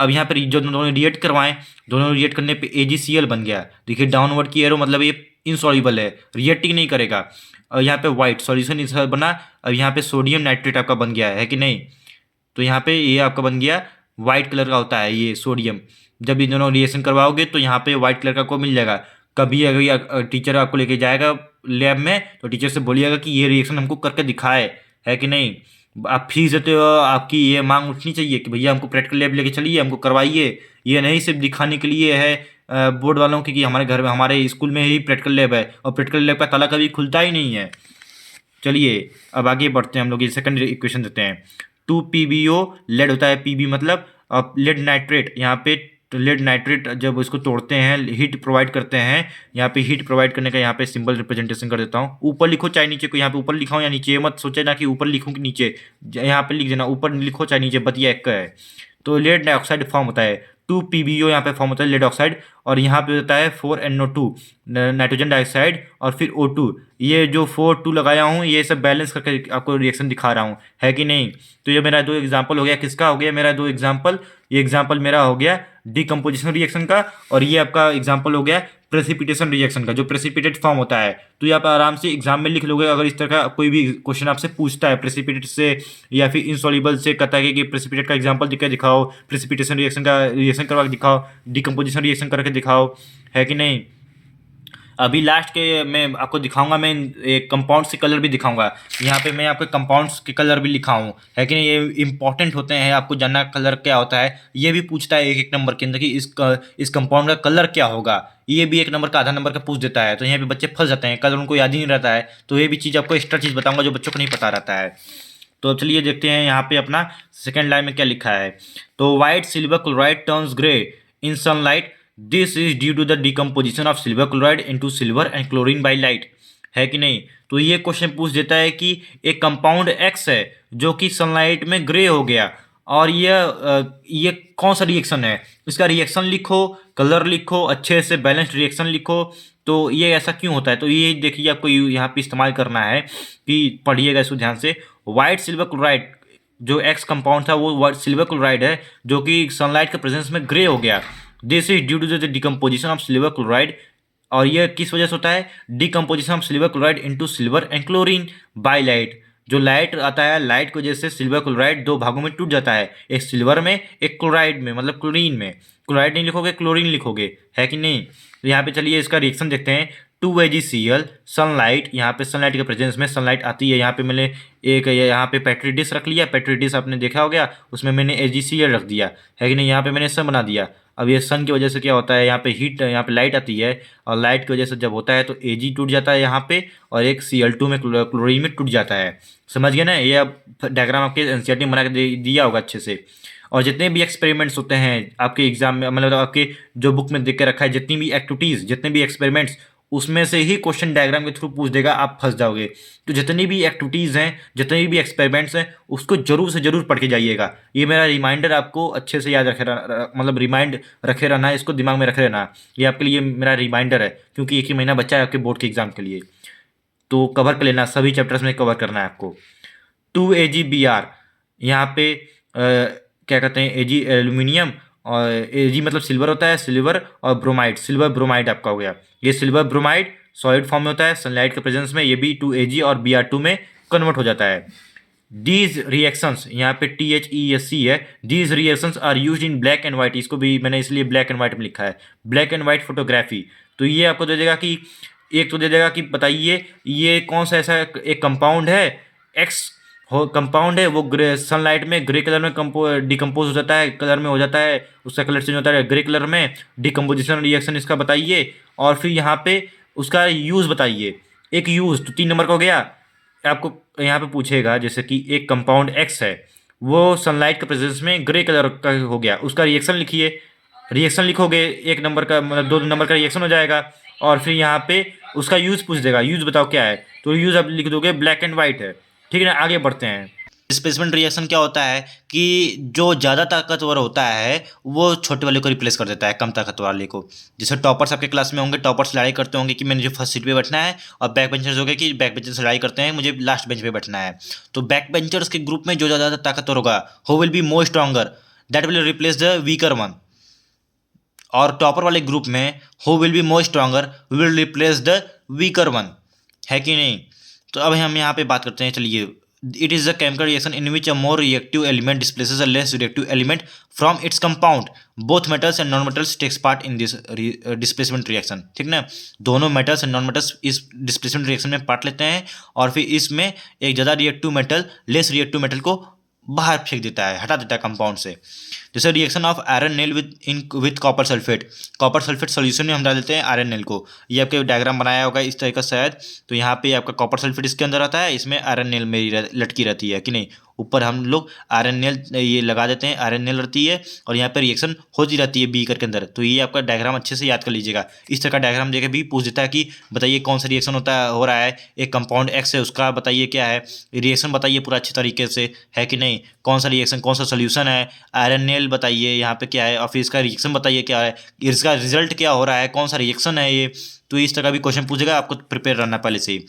अब यहाँ पर जो दोनों रिएक्ट करवाएं, दोनों रिएक्ट करने पे AgCl बन गया। देखिए डाउनवर्ड की एरो मतलब ये इनसॉल्युबल है, रिएक्ट ही नहीं करेगा। और यहाँ पे वाइट सॉल्यूशन इस बना। अब यहाँ पे सोडियम नाइट्रेट आपका बन गया है कि नहीं। तो यहाँ पे ये आपका बन गया, वाइट कलर का होता है ये सोडियम। जब ये दोनों रिएक्शन करवाओगे तो यहाँ पे वाइट कलर का को मिल जाएगा। कभी अगर टीचर आपको लेके जाएगा लैब में तो टीचर से बोलिएगा कि ये रिएक्शन हमको करके दिखाए, है कि नहीं। आप फीस देते हो, आपकी ये मांग उठनी चाहिए कि भैया हमको प्रैक्टिकल लैब लेके चलिए, हमको करवाइए। ये नहीं सिर्फ दिखाने के लिए है बोर्ड वालों की कि हमारे घर में, हमारे स्कूल में ही प्रैक्टिकल लैब है, और प्रैक्टिकल लैब का ताला कभी खुलता ही नहीं है। चलिए अब आगे बढ़ते हैं हम लोग, ये सेकंड इक्वेशन देते हैं। 2PbO लेड होता है, Pb मतलब लेड नाइट्रेट। यहाँ पे लेड नाइट्रेट जब इसको तोड़ते हैं, हीट प्रोवाइड करते हैं। यहाँ पे हीट प्रोवाइड करने का यहाँ पे सिंबल रिप्रेजेंटेशन कर देता हूँ। ऊपर लिखो चाहे नीचे को, यहाँ पे ऊपर लिखा हूँ या नीचे, ये मत सोचे ना कि ऊपर लिखूँ कि नीचे, यहाँ पे लिख देना, ऊपर लिखो चाहे नीचे, बतिया एक का है। तो लेड डाइऑक्साइड फॉर्म होता है, 2PbO यहाँ पे फॉर्म होता है लेड ऑक्साइड। और यहाँ पे होता है 4NO2 नाइट्रोजन डाइऑक्साइड, और फिर O2। ये जो 4 लगाया हूँ ये सब बैलेंस करके आपको रिएक्शन दिखा रहा हूँ, है कि नहीं। तो ये मेरा 2 एग्जाम्पल हो गया, किसका हो गया मेरा 2 एग्जाम्पल। ये एग्जाम्पल मेरा हो गया डिकम्पोजिशन रिएक्शन का, और ये आपका एग्जाम्पल हो गया प्रेसिपिटेशन रिएक्शन का, जो प्रेसिपिटेट फॉर्म होता है। तो ये आप आराम से एग्जाम में लिख लोगे। अगर इस तरह का कोई भी क्वेश्चन आपसे पूछता है प्रेसिपिटेट से या फिर इनसॉल्युबल से, कहता है कि प्रेसिपिटेट का एग्जाम्पल दिखा दिखाओ, प्रेसिपिटेशन रिएक्शन का रिएक्शन करवा के दिखाओ, डिकम्पोजिशन रिएक्शन करके दिखाओ, है कि नहीं। अभी लास्ट के मैं आपको दिखाऊंगा, मैं एक कंपाउंड्स के कलर भी दिखाऊंगा। यहाँ पे मैं आपको कंपाउंड्स के कलर भी लिखा हूँ, है कि नहीं। ये इंपॉर्टेंट होते हैं, आपको जानना कलर क्या होता है। ये भी पूछता है एक नंबर के अंदर कि इस कंपाउंड का कलर क्या होगा। ये भी 1 नंबर का, आधा नंबर का पूछ देता है। तो यहाँ पे बच्चे फंस जाते हैं, कलर उनको याद ही नहीं रहता है। तो ये भी चीज़ आपको एक्स्ट्रा चीज़ बताऊँगा जो बच्चों को नहीं पता रहता है। तो अब चलिए देखते हैं यहाँ पे अपना सेकेंड लाइन में क्या लिखा है। तो white silver chloride turns grey in sunlight, this is due to the decomposition of silver chloride into silver and chlorine by light, है कि नहीं। तो ये क्वेश्चन पूछ देता है कि एक कंपाउंड X है जो कि सनलाइट में ग्रे हो गया, और ये कौन सा रिएक्शन है, इसका रिएक्शन लिखो, कलर लिखो, अच्छे से बैलेंस्ड रिएक्शन लिखो। तो ये ऐसा क्यों होता है, तो ये देखिए आपको यहाँ पे इस्तेमाल करना है कि पढ़िएगा इसको ध्यान से। वाइट सिल्वर क्लोराइड जो X कंपाउंड था वो वाइट सिल्वर क्लोराइड है जो कि सनलाइट के प्रेजेंस में ग्रे हो गया। This is due to the decomposition of silver chloride, और यह किस वजह से होता है, decomposition of silver chloride into silver and chlorine by light. जो लाइट आता है, लाइट की वजह से सिल्वर क्लोराइड 2 भागों में टूट जाता है, एक सिल्वर में एक क्लोराइड में, मतलब क्लोरीन में। क्लोराइड नहीं लिखोगे क्लोरीन लिखोगे, है कि नहीं। तो यहाँ पे चलिए इसका रिएक्शन देखते हैं। 2AgCl सनलाइट, यहाँ पे सनलाइट के प्रेजेंस में सनलाइट आती है। यहाँ पे मैंने एक यहाँ पे पेट्री डिश रख लिया, पेट्री डिश आपने देखा हो गया, उसमें मैंने AgCl रख दिया है कि नहीं। यहाँ पे मैंने सन बना दिया। अब ये सन की वजह से क्या होता है, यहाँ पे हीट, यहाँ पे लाइट आती है, और लाइट की वजह से जब होता है तो Ag टूट जाता है यहाँ पे, और एक Cl2 में क्लोरीन में टूट जाता है। समझ गए ना। ये अब डायग्राम आपके एनसीईआरटी में बना के दिया होगा अच्छे से। और जितने भी एक्सपेरिमेंट्स होते हैं आपके एग्जाम में, मतलब आपके जो बुक में देख के रखा है, जितनी भी एक्टिविटीज़, जितने भी एक्सपेरिमेंट्स, उसमें से ही क्वेश्चन डायग्राम के थ्रू पूछ देगा, आप फंस जाओगे। तो जितनी भी एक्टिविटीज़ हैं, जितने भी एक्सपेरिमेंट्स हैं, उसको जरूर से जरूर पढ़ के जाइएगा। ये मेरा रिमाइंडर आपको अच्छे से याद मतलब रिमाइंड रखे रहना है, इसको दिमाग में रखे रहना। ये आपके लिए मेरा रिमाइंडर है, क्योंकि 1 ही महीना बचा है आपके बोर्ड के एग्जाम के लिए। तो कवर कर लेना, सभी चैप्टर्स में कवर करना है आपको। 2AgBr, यहाँ पे क्या कहते हैं, Ag एल्यूमिनियम, और Ag मतलब सिल्वर होता है, सिल्वर, और ब्रोमाइड, सिल्वर ब्रोमाइड आपका हो गया। ये सिल्वर ब्रोमाइड सॉलिड फॉर्म में होता है सनलाइट के प्रेजेंस में, ये भी 2Ag और Br2 में कन्वर्ट हो जाता है। दीज रिएक्शंस, यहाँ पे THESC है, these reactions are used in black and white, इसको भी मैंने इसलिए ब्लैक एंड वाइट में लिखा है, ब्लैक एंड वाइट फोटोग्राफी। तो ये आपको दे देगा कि, एक तो दे देगा कि बताइए ये कौन सा ऐसा एक कंपाउंड है, एक्स हो कंपाउंड है, वो ग्रे सनलाइट में ग्रे कलर में डिकम्पोज हो जाता है, कलर में हो जाता है, उसका कलर चेंज होता है ग्रे कलर में, डिकम्पोजिशन रिएक्शन इसका बताइए, और फिर यहाँ पे उसका यूज़ बताइए। एक यूज़ तो 3 नंबर का हो गया। आपको यहाँ पे पूछेगा जैसे कि एक कंपाउंड एक्स है, वो सनलाइट के प्रेजेंस में ग्रे कलर का हो गया, उसका रिएक्शन लिखिए। रिएक्शन लिखोगे 1 नंबर का, मतलब 2 नंबर का रिएक्शन हो जाएगा। और फिर यहाँ पे उसका यूज़ पूछ देगा, यूज़ बताओ क्या है, तो यूज़ आप लिख दोगे ब्लैक एंड वाइट है। ठीक है ना, आगे बढ़ते हैं। डिस्प्लेसमेंट रिएक्शन क्या होता है कि जो ज़्यादा ताकतवर होता है वो छोटे वाले को रिप्लेस कर देता है कम ताकतवर वाले को। जैसे टॉपर्स आपके क्लास में होंगे, टॉपर्स लड़ाई करते होंगे कि मैंने जो फर्स्ट सीट पे बैठना है, और बैक बेंचर्स हो गए कि बैक बेंचर्स लड़ाई करते हैं मुझे लास्ट बेंच पे बैठना है। तो बैक बेंचर्स के ग्रुप में जो ज़्यादा ताकतवर होगा, who will be more stronger, that will replace the weaker one. और टॉपर वाले ग्रुप में who will be more stronger, we will replace the weaker one, है कि नहीं। तो अब हम यहाँ पे बात करते हैं, चलिए। It is a chemical reaction in which a more reactive element displaces a less reactive element from its compound. Both metals and non-metals takes part in this displacement reaction. ठीक ना, दोनों metals and non-metals इस displacement reaction में part लेते हैं, और फिर इसमें एक ज़्यादा reactive metal less reactive metal को बाहर फेंक देता है, हटा देता है कंपाउंड से। जैसे reaction of iron nail with copper sulphate, copper sulphate solution में हम डाल देते हैं आयरन नेल को। ये आपके डायग्राम बनाया होगा इस तरह का शायद। तो यहाँ पे आपका कॉपर सल्फेट इसके अंदर आता है, इसमें आयरन नेल मेरी लटकी रहती है कि नहीं, ऊपर हम लोग आयरन नेल ये लगा देते हैं, आयरन नेल रहती है, और यहाँ पर रिएक्शन होती रहती है बीकर के अंदर। तो ये आपका डायग्राम अच्छे से याद कर लीजिएगा। इस तरह का डायग्राम देकर भी पूछ देता है कि बताइए कौन सा रिएक्शन हो रहा है, एक कंपाउंड एक्स है उसका बताइए क्या है, रिएक्शन बताइए पूरा अच्छे तरीके से, है कि नहीं, कौन सा रिएक्शन, कौन सा सोल्यूशन है, आयरन नेल बताइए यहाँ पे क्या है, और फिर इसका रिएक्शन बताइए क्या है, इसका रिजल्ट क्या हो रहा है, कौन सा रिएक्शन है ये। तो इस तरह का भी क्वेश्चन पूछेगा, आपको प्रिपेयर रहना पहले से ही।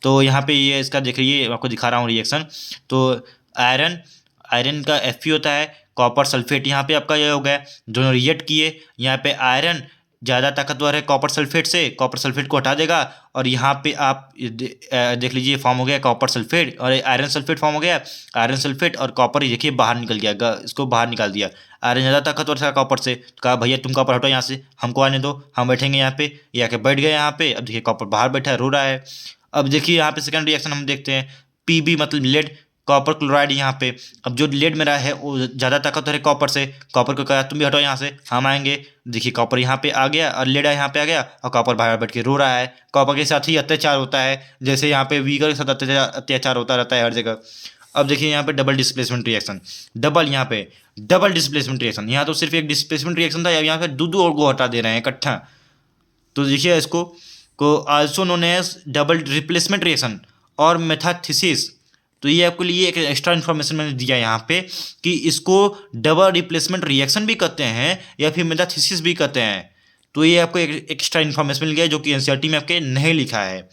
तो यहाँ पे ये इसका देखिए, आपको दिखा रहा हूँ रिएक्शन। तो आयरन का Fe होता है, कॉपर सल्फेट यहाँ पे आपका ये हो गया, दोनों रिएक्ट किए। यहाँ पे आयरन ज़्यादा ताकतवर है कॉपर सल्फेट से, कॉपर सल्फेट को हटा देगा, और यहाँ पे आप देख लीजिए फॉर्म हो गया कॉपर सल्फेट, और आयरन सल्फेट फॉर्म हो गया, आयरन सल्फेट और कॉपर देखिए बाहर निकल गया, इसको बाहर निकाल दिया। आयरन ज़्यादा ताकतवर था कॉपर से, तो कहा भैया तुम कॉपर हटो यहाँ से, हमको आने दो, हम बैठेंगे यहाँ पे, ये आके बैठ गए यहाँ पे। अब देखिए कॉपर बाहर बैठा है, रो रहा है। अब देखिए यहाँ पे सेकंड रिएक्शन हम देखते हैं, Pb मतलब लेड, कॉपर क्लोराइड यहाँ पे। अब जो लेड मेरा है वो ज़्यादा ताकतवर है कॉपर से, कॉपर को कहा तुम भी हटो यहाँ से, हम आएंगे। देखिए कॉपर यहाँ पे आ गया और लेड यहाँ पे आ गया, और कॉपर बाहर बैठ के रो रहा है। कॉपर के साथ ही अत्याचार होता है, जैसे यहाँ पे वीकर के साथ अत्याचार होता रहता है हर जगह। अब देखिए यहाँ पे डबल डिस्प्लेसमेंट रिएक्शन, यहाँ पे डबल डिस्प्लेसमेंट रिएक्शन, यहाँ तो सिर्फ एक डिस्प्लेसमेंट रिएक्शन था, यहाँ पे दो और को हटा दे रहे हैं इकट्ठा। तो देखिए इसको को also known as double replacement reaction और मेथाथिसिस। तो ये आपके लिए एक एक्स्ट्रा इन्फॉर्मेशन मैंने दिया यहाँ पे कि इसको डबल रिप्लेसमेंट रिएक्शन भी कहते हैं या फिर मेथाथिसिस भी कहते हैं। तो ये आपको एक एक्स्ट्रा इन्फॉर्मेशन मिल गया जो कि एनसीईआरटी में आपके नहीं लिखा है।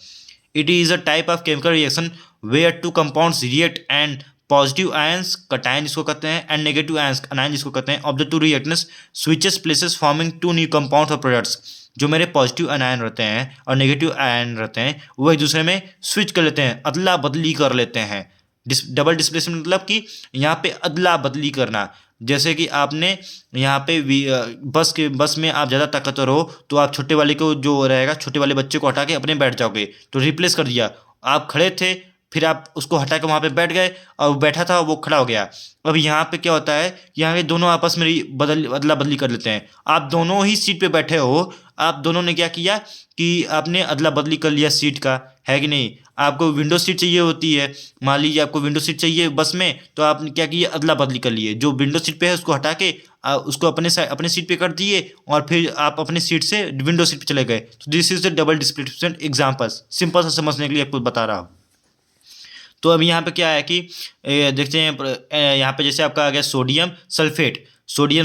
It is a type of chemical reaction where two compounds react and positive ions cation जिसको कहते हैं एंड नेगेटिव आयंस अनायन जिसको कहते हैं of the two reactants switches places forming two new compounds और प्रोडक्ट्स। जो मेरे पॉजिटिव आयन रहते हैं और नेगेटिव आयन रहते हैं वो एक दूसरे में स्विच कर लेते हैं, अदला बदली कर लेते हैं। डबल डिस्प्लेसमेंट मतलब कि यहाँ पे अदला बदली करना, जैसे कि आपने यहाँ पे बस में आप ज़्यादा ताकतवर हो तो आप छोटे वाले को जो रहेगा, छोटे वाले बच्चे को हटा के अपने बैठ जाओगे, तो रिप्लेस कर दिया। आप खड़े थे, फिर आप उसको हटा के वहाँ पे बैठ गए और वो बैठा था वो खड़ा हो गया। अब यहाँ पे क्या होता है कि यहाँ पे दोनों आपस में अदला बदली कर लेते हैं। आप दोनों ही सीट पे बैठे हो, आप दोनों ने क्या किया कि आपने अदला बदली कर लिया सीट का, है कि नहीं। आपको विंडो सीट चाहिए होती है, मान लीजिए आपको विंडो सीट चाहिए बस में, तो आपने क्या किया, अदला बदली कर लिए। जो विंडो सीट पे है उसको हटा के उसको अपने सीट पे कर दिए और फिर आप अपने सीट से विंडो सीट पे चले गए। तो this is the double displacement examples, simple सा समझने के लिए आपको बता रहा हूँ। तो अब यहाँ पे क्या है कि देखते हैं यहाँ पे जैसे आपका आ गया सोडियम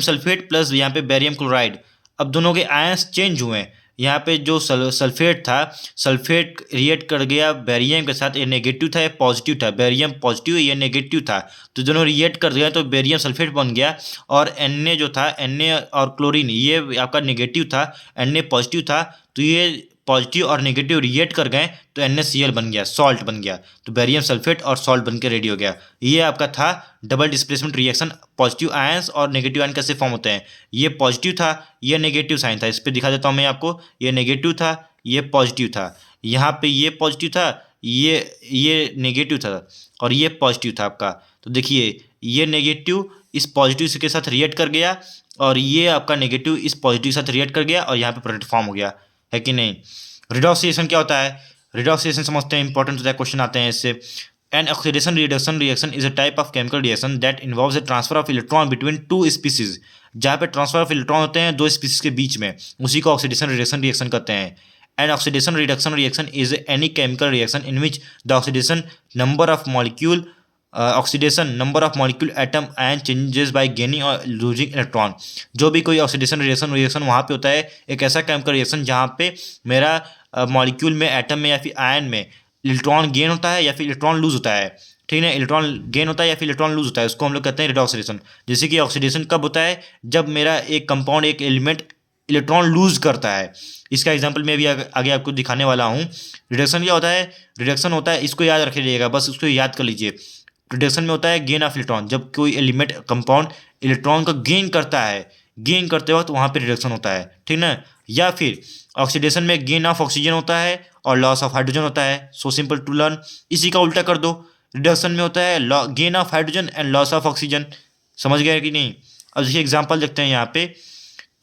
सल्फेट प्लस यहाँ पे बेरियम क्लोराइड। अब दोनों के आयंस चेंज हुए हैं। यहाँ पे जो सल्फेट था, सल्फेट रिएक्ट कर गया बेरियम के साथ, ये नेगेटिव था ये पॉजिटिव था, बेरियम पॉजिटिव ये नेगेटिव था, तो दोनों रिएक्ट कर गया तो बेरियम सल्फेट बन गया। और Na जो था, Na और क्लोरीन ये आपका नेगेटिव था, Na पॉजिटिव था, तो ये पॉजिटिव और नेगेटिव रिएक्ट कर गए तो NaCl बन गया, सॉल्ट बन गया। तो बेरियम सल्फेट और सॉल्ट बन के रेडी हो गया। ये आपका था double displacement reaction. Positive ions और नेगेटिव आयन कैसे फॉर्म होते हैं, ये पॉजिटिव था, ये नेगेटिव साइन था। इस पर दिखा देता हूँ मैं आपको, ये नेगेटिव था, ये पॉजिटिव था। यहाँ पे ये पॉजिटिव था, ये नेगेटिव था और ये पॉजिटिव था आपका। तो देखिए ये नेगेटिव इस पॉजिटिव के साथ रिएक्ट कर गया और ये आपका नेगेटिव इस पॉजिटिव के साथ रिएक्ट कर गया और यहाँ पे प्रोडक्ट फॉर्म हो गया, है कि नहीं। रिडॉक्सिएशन क्या होता है, रिडॉक्सिएशन समझते हैं, इंपॉर्टेंट होता है, क्वेश्चन आते हैं इससे। An oxidation reduction reaction is a type of chemical reaction that involves the transfer of electron between two species. जहाँ पे ट्रांसफर ऑफ इलेक्ट्रॉन होते हैं दो स्पीसीज के बीच में, उसी को ऑक्सीडेशन रिडक्शन रिएक्शन कहते हैं। An oxidation reduction reaction is any chemical reaction in which the oxidation number of molecule oxidation number of molecule atom ion changes by gaining और लूजिंग इलेक्ट्रॉन। जो भी कोई ऑक्सीडेशन रिएक्शन वहाँ पे होता है, एक ऐसा केमिकल रिएक्शन जहाँ पे मेरा मॉलिक्यूल में, एटम में या फिर आयन में इलेक्ट्रॉन गेन होता है या फिर इलेक्ट्रॉन लूज होता है, ठीक है। इलेक्ट्रॉन गेन होता है या फिर इलेक्ट्रॉन लूज होता है, उसको हम लोग कहते हैं रिडॉक्सिडेशन। जैसे कि ऑक्सीडेशन कब होता है, जब मेरा एक कंपाउंड, एक एलिमेंट इलेक्ट्रॉन लूज करता है। इसका एग्जांपल मैं भी आगे आपको दिखाने वाला हूँ। रिडक्शन क्या होता है, रिडक्शन होता है, इसको याद रख लीजिएगा, बस उसको याद कर लीजिए। रिडक्शन में होता है गेन ऑफ इलेक्ट्रॉन, जब कोई एलिमेंट कंपाउंड इलेक्ट्रॉन का गेन करता है, गेन करते वक्त वहाँ पे रिडक्शन होता है, ठीक ना। या फिर ऑक्सीडेशन में गेन ऑफ ऑक्सीजन होता है और लॉस ऑफ हाइड्रोजन होता है। सो सिंपल टू लर्न, इसी का उल्टा कर दो, रिडक्शन में होता है gain of hydrogen and loss of oxygen. समझ गए कि नहीं। अब देखिए एग्जाम्पल देखते हैं यहाँ पे।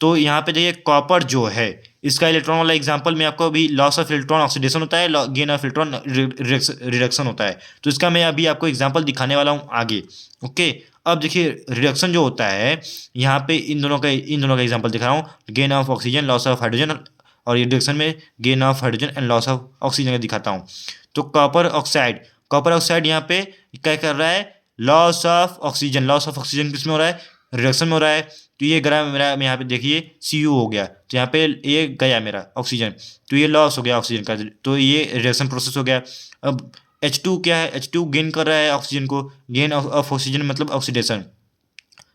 तो यहाँ पे देखिए कॉपर जो है, इसका इलेक्ट्रॉन वाला एग्जांपल में आपको अभी लॉस ऑफ इलेक्ट्रॉन ऑक्सीडेशन होता है, गेन ऑफ इलेक्ट्रॉन रिडक्शन होता है। तो इसका मैं अभी आपको एग्जांपल दिखाने वाला हूँ आगे, ओके। अब देखिए रिडक्शन जो होता है, यहाँ पे इन दोनों का एग्जांपल दिखा रहा हूँ, gain of oxygen, loss of hydrogen, और रिडक्शन में gain of hydrogen and loss of oxygen का दिखाता हूँ। तो कॉपर ऑक्साइड यहाँ पे क्या कर रहा है, लॉस ऑफ ऑक्सीजन किस में हो रहा है, रिडक्शन में हो रहा है। तो ये गया मेरा, यहाँ पे देखिए Cu हो गया, तो यहाँ पे ये गया मेरा ऑक्सीजन, तो ये लॉस हो गया ऑक्सीजन का, तो ये रिडक्शन प्रोसेस हो गया। अब H2 क्या है, H2 गेन कर रहा है ऑक्सीजन को, गेन ऑफ ऑक्सीजन मतलब ऑक्सीडेशन,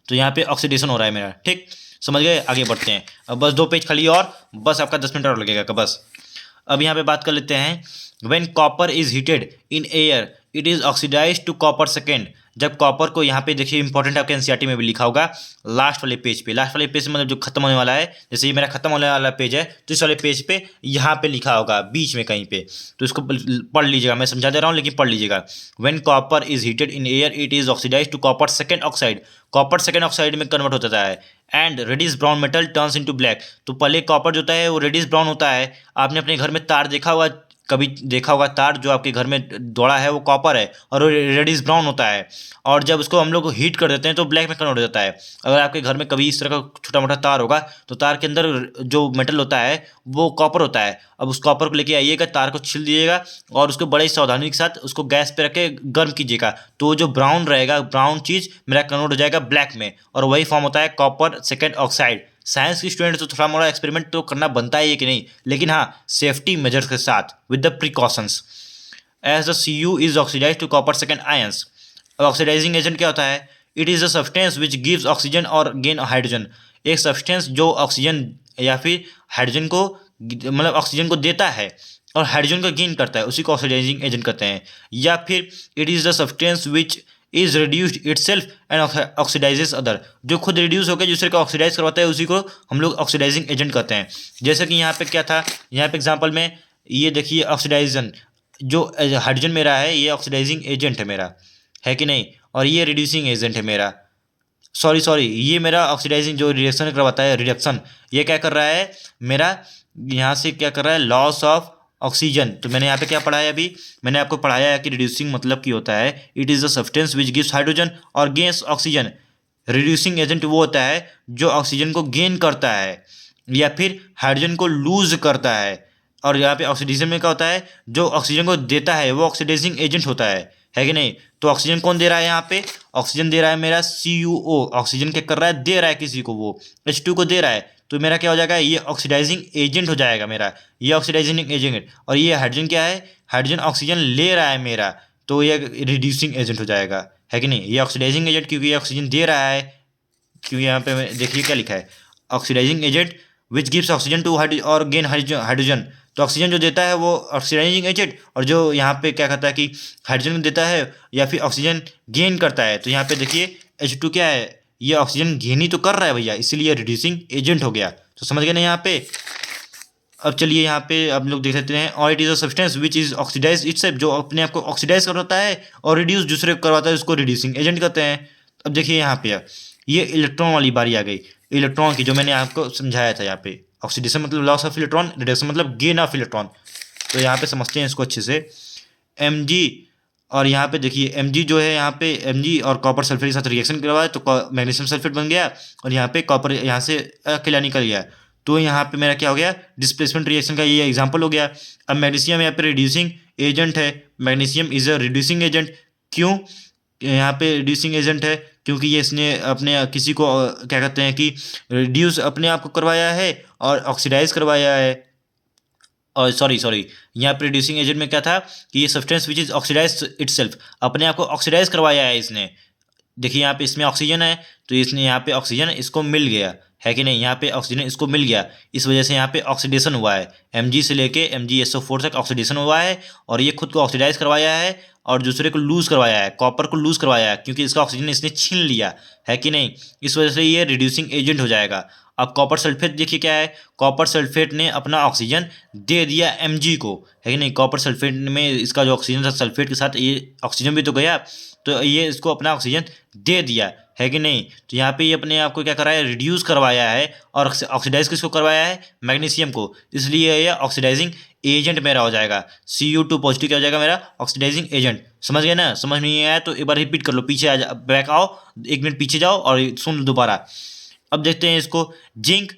तो यहाँ पे ऑक्सीडेशन हो रहा है मेरा, ठीक। समझ गए, आगे बढ़ते हैं। अब बस 2 पेज खाली और बस आपका 10 मिनट और लगेगा बस। अब यहाँ पे बात कर लेते हैं, when copper is heated in air it is oxidise to copper second. जब कॉपर को, यहाँ पे देखिए इंपॉर्टेंट आपके एनसीईआरटी में भी लिखा होगा, लास्ट वाले पेज पे मतलब जो खत्म होने वाला है, जैसे ये मेरा खत्म होने वाला पेज है, तो इस वाले पेज पे यहाँ पे लिखा होगा बीच में कहीं पे, तो इसको पढ़ लीजिएगा, मैं समझा दे रहा हूँ लेकिन पढ़ लीजिएगा। When copper is heated in air it is oxidise to copper second oxide, copper second oxide में कन्वर्ट हो जाता है। And reddish brown metal turns into black, तो पहले कॉपर जो होता है वो रेडिश ब्राउन होता है। आपने अपने घर में तार देखा हुआ, कभी देखा होगा, तार जो आपके घर में दौड़ा है वो कॉपर है और वो रेडिश ब्राउन होता है, और जब उसको हम लोग हीट कर देते हैं तो ब्लैक में कन्वर्ट हो जाता है। अगर आपके घर में कभी इस तरह का छोटा मोटा तार होगा तो तार के अंदर जो मेटल होता है वो कॉपर होता है। अब उस कॉपर को लेके आइएगा, तार को छील दीजिएगा और उसको बड़े सावधानी के साथ उसको गैस पे रख के गर्म कीजिएगा, तो जो ब्राउन रहेगा, ब्राउन चीज़ मेरा कन्वर्ट हो जाएगा ब्लैक में, और वही फॉर्म होता है कॉपर सेकेंड ऑक्साइड। साइंस की स्टूडेंट तो थोड़ा मोड़ा एक्सपेरिमेंट तो करना बनता ही है कि नहीं, लेकिन हाँ सेफ्टी मेजर्स के साथ, with the precautions. As the Cu is oxidise to copper second ions. Oxidising agent क्या होता है, it is a substance which gives oxygen और गेन हाइड्रोजन। एक सब्सटेंस जो ऑक्सीजन या फिर हाइड्रोजन को, मतलब ऑक्सीजन को देता है और हाइड्रोजन का गेन करता है, उसी को ऑक्सीडाइजिंग एजेंट कहते हैं। या फिर it is the substance which is reduced itself and oxidises other. जो खुद रिड्यूस होकर दूसरे को ऑक्सीडाइज करवाता है उसी को हम लोग ऑक्सीडाइजिंग एजेंट कहते हैं। जैसे कि यहाँ पे क्या था, यहाँ पे एग्जांपल में ये देखिए ऑक्सीडाइजन, जो हाइड्रोजन मेरा है ये ऑक्सीडाइजिंग एजेंट है मेरा, है कि नहीं, और ये रिड्यूसिंग एजेंट है मेरा। सॉरी ये मेरा ऑक्सीडाइजिंग जो रिएक्शन करवाता है रिडक्शन, ये क्या कर रहा है मेरा, यहाँ से क्या कर रहा है, लॉस ऑफ ऑक्सीजन। तो मैंने यहाँ पे क्या पढ़ाया, अभी मैंने आपको पढ़ाया है कि रिड्यूसिंग मतलब की होता है it is the substance which gives hydrogen और गेन्स ऑक्सीजन। रिड्यूसिंग एजेंट वो होता है जो ऑक्सीजन को गेन करता है या फिर हाइड्रोजन को लूज करता है। और यहाँ पे ऑक्सीडेशन में क्या होता है, जो ऑक्सीजन को देता है वो ऑक्सीडाइजिंग एजेंट होता है कि नहीं। तो ऑक्सीजन कौन दे रहा है, यहाँ पे ऑक्सीजन दे रहा है मेरा CuO, ऑक्सीजन क्या कर रहा है, दे रहा है किसी को, वो H2 को दे रहा है। तो मेरा क्या हो जाएगा, ये ऑक्सीडाइजिंग एजेंट हो जाएगा मेरा, ये ऑक्सीडाइजिंग एजेंट। और ये हाइड्रोजन क्या है, हाइड्रोजन ऑक्सीजन ले रहा है मेरा, तो ये रिड्यूसिंग एजेंट हो जाएगा, है कि नहीं। ये ऑक्सीडाइजिंग एजेंट क्योंकि ये ऑक्सीजन दे रहा है, क्योंकि यहाँ पे देखिए क्या लिखा है, oxidising agent which gives oxygen to और गेन हाइड्रोजन। तो ऑक्सीजन जो देता है वो ऑक्सीडाइजिंग एजेंट, और जो यहाँ पे क्या कहता है कि हाइड्रोजन देता है या फिर ऑक्सीजन गेन करता है। तो यहाँ पे देखिए H2 क्या है, ये ऑक्सीजन गेन ही तो कर रहा है भैया, इसीलिए रिड्यूसिंग एजेंट हो गया। तो समझ गए ना यहाँ पे। अब चलिए यहाँ पे आप लोग देख सकते हैं, और it is a substance which is oxidise itself, जो अपने आप को ऑक्सीडाइज करवाता है और रिड्यूस दूसरे को करवाता है, उसको रिड्यूसिंग एजेंट कहते हैं। अब देखिए यहाँ पे ये इलेक्ट्रॉन वाली बारी आ गई, इलेक्ट्रॉन की, जो मैंने आपको समझाया था। यहाँ पे ऑक्सीडेशन मतलब लॉस ऑफ इलेक्ट्रॉन, रिडक्शन मतलब गेन ऑफ इलेक्ट्रॉन। तो यहाँ पे समझते हैं इसको अच्छे से। Mg, और यहाँ पे देखिए Mg जो है, यहाँ पे Mg और कॉपर सल्फेट के साथ रिएक्शन करवाया तो मैग्नीशियम सल्फेट बन गया, और यहाँ पे कॉपर यहाँ से अकेला निकल गया। तो यहाँ पे मेरा क्या हो गया, डिस्प्लेसमेंट रिएक्शन का ये एग्जांपल हो गया। अब मैग्नीशियम यहाँ पे रिड्यूसिंग एजेंट है, magnesium is a reducing agent. क्यों यहाँ पे रिड्यूसिंग एजेंट है, क्योंकि ये इसने अपने किसी को क्या कहते हैं कि रिड्यूस अपने आप को करवाया है और ऑक्सीडाइज करवाया है। और सॉरी यहाँ पे रिड्यूसिंग एजेंट में क्या था कि ये substance which is oxidise itself, अपने आप को ऑक्सीडाइज करवाया है इसने। देखिए यहाँ पे इसमें ऑक्सीजन है, तो इसने यहाँ पे ऑक्सीजन इसको मिल गया, है कि नहीं, यहाँ पे ऑक्सीजन इसको मिल गया, इस वजह से यहाँ पे ऑक्सीडेशन हुआ है। Mg से लेके MgSO4 तक ऑक्सीडेशन हुआ है, और ये खुद को ऑक्सीडाइज करवाया है और दूसरे को लूज करवाया है, कॉपर को लूज करवाया है, क्योंकि इसका ऑक्सीजन इसने छीन लिया, है कि नहीं। इस वजह से ये रिड्यूसिंग एजेंट हो जाएगा। अब कॉपर सल्फेट देखिए क्या है, कॉपर सल्फेट ने अपना ऑक्सीजन दे दिया Mg को, है कि नहीं। कॉपर सल्फेट में इसका जो ऑक्सीजन था, सल्फेट के साथ ये ऑक्सीजन भी तो गया, तो ये इसको अपना ऑक्सीजन दे दिया, है कि नहीं। तो यहाँ पे ये अपने आप को क्या कराया, रिड्यूस करवाया है, और ऑक्सीडाइज किसको करवाया है, मैग्नीशियम को, इसलिए ये ऑक्सीडाइजिंग एजेंट मेरा हो जाएगा। Cu2 पॉजिटिव क्या हो जाएगा मेरा, ऑक्सीडाइजिंग एजेंट। समझ गए ना, समझ नहीं आया तो एक बार रिपीट कर लो, पीछे आ जा, बैक आओ 1 मिनट पीछे जाओ और सुन लो दोबारा। अब देखते हैं इसको, जिंक,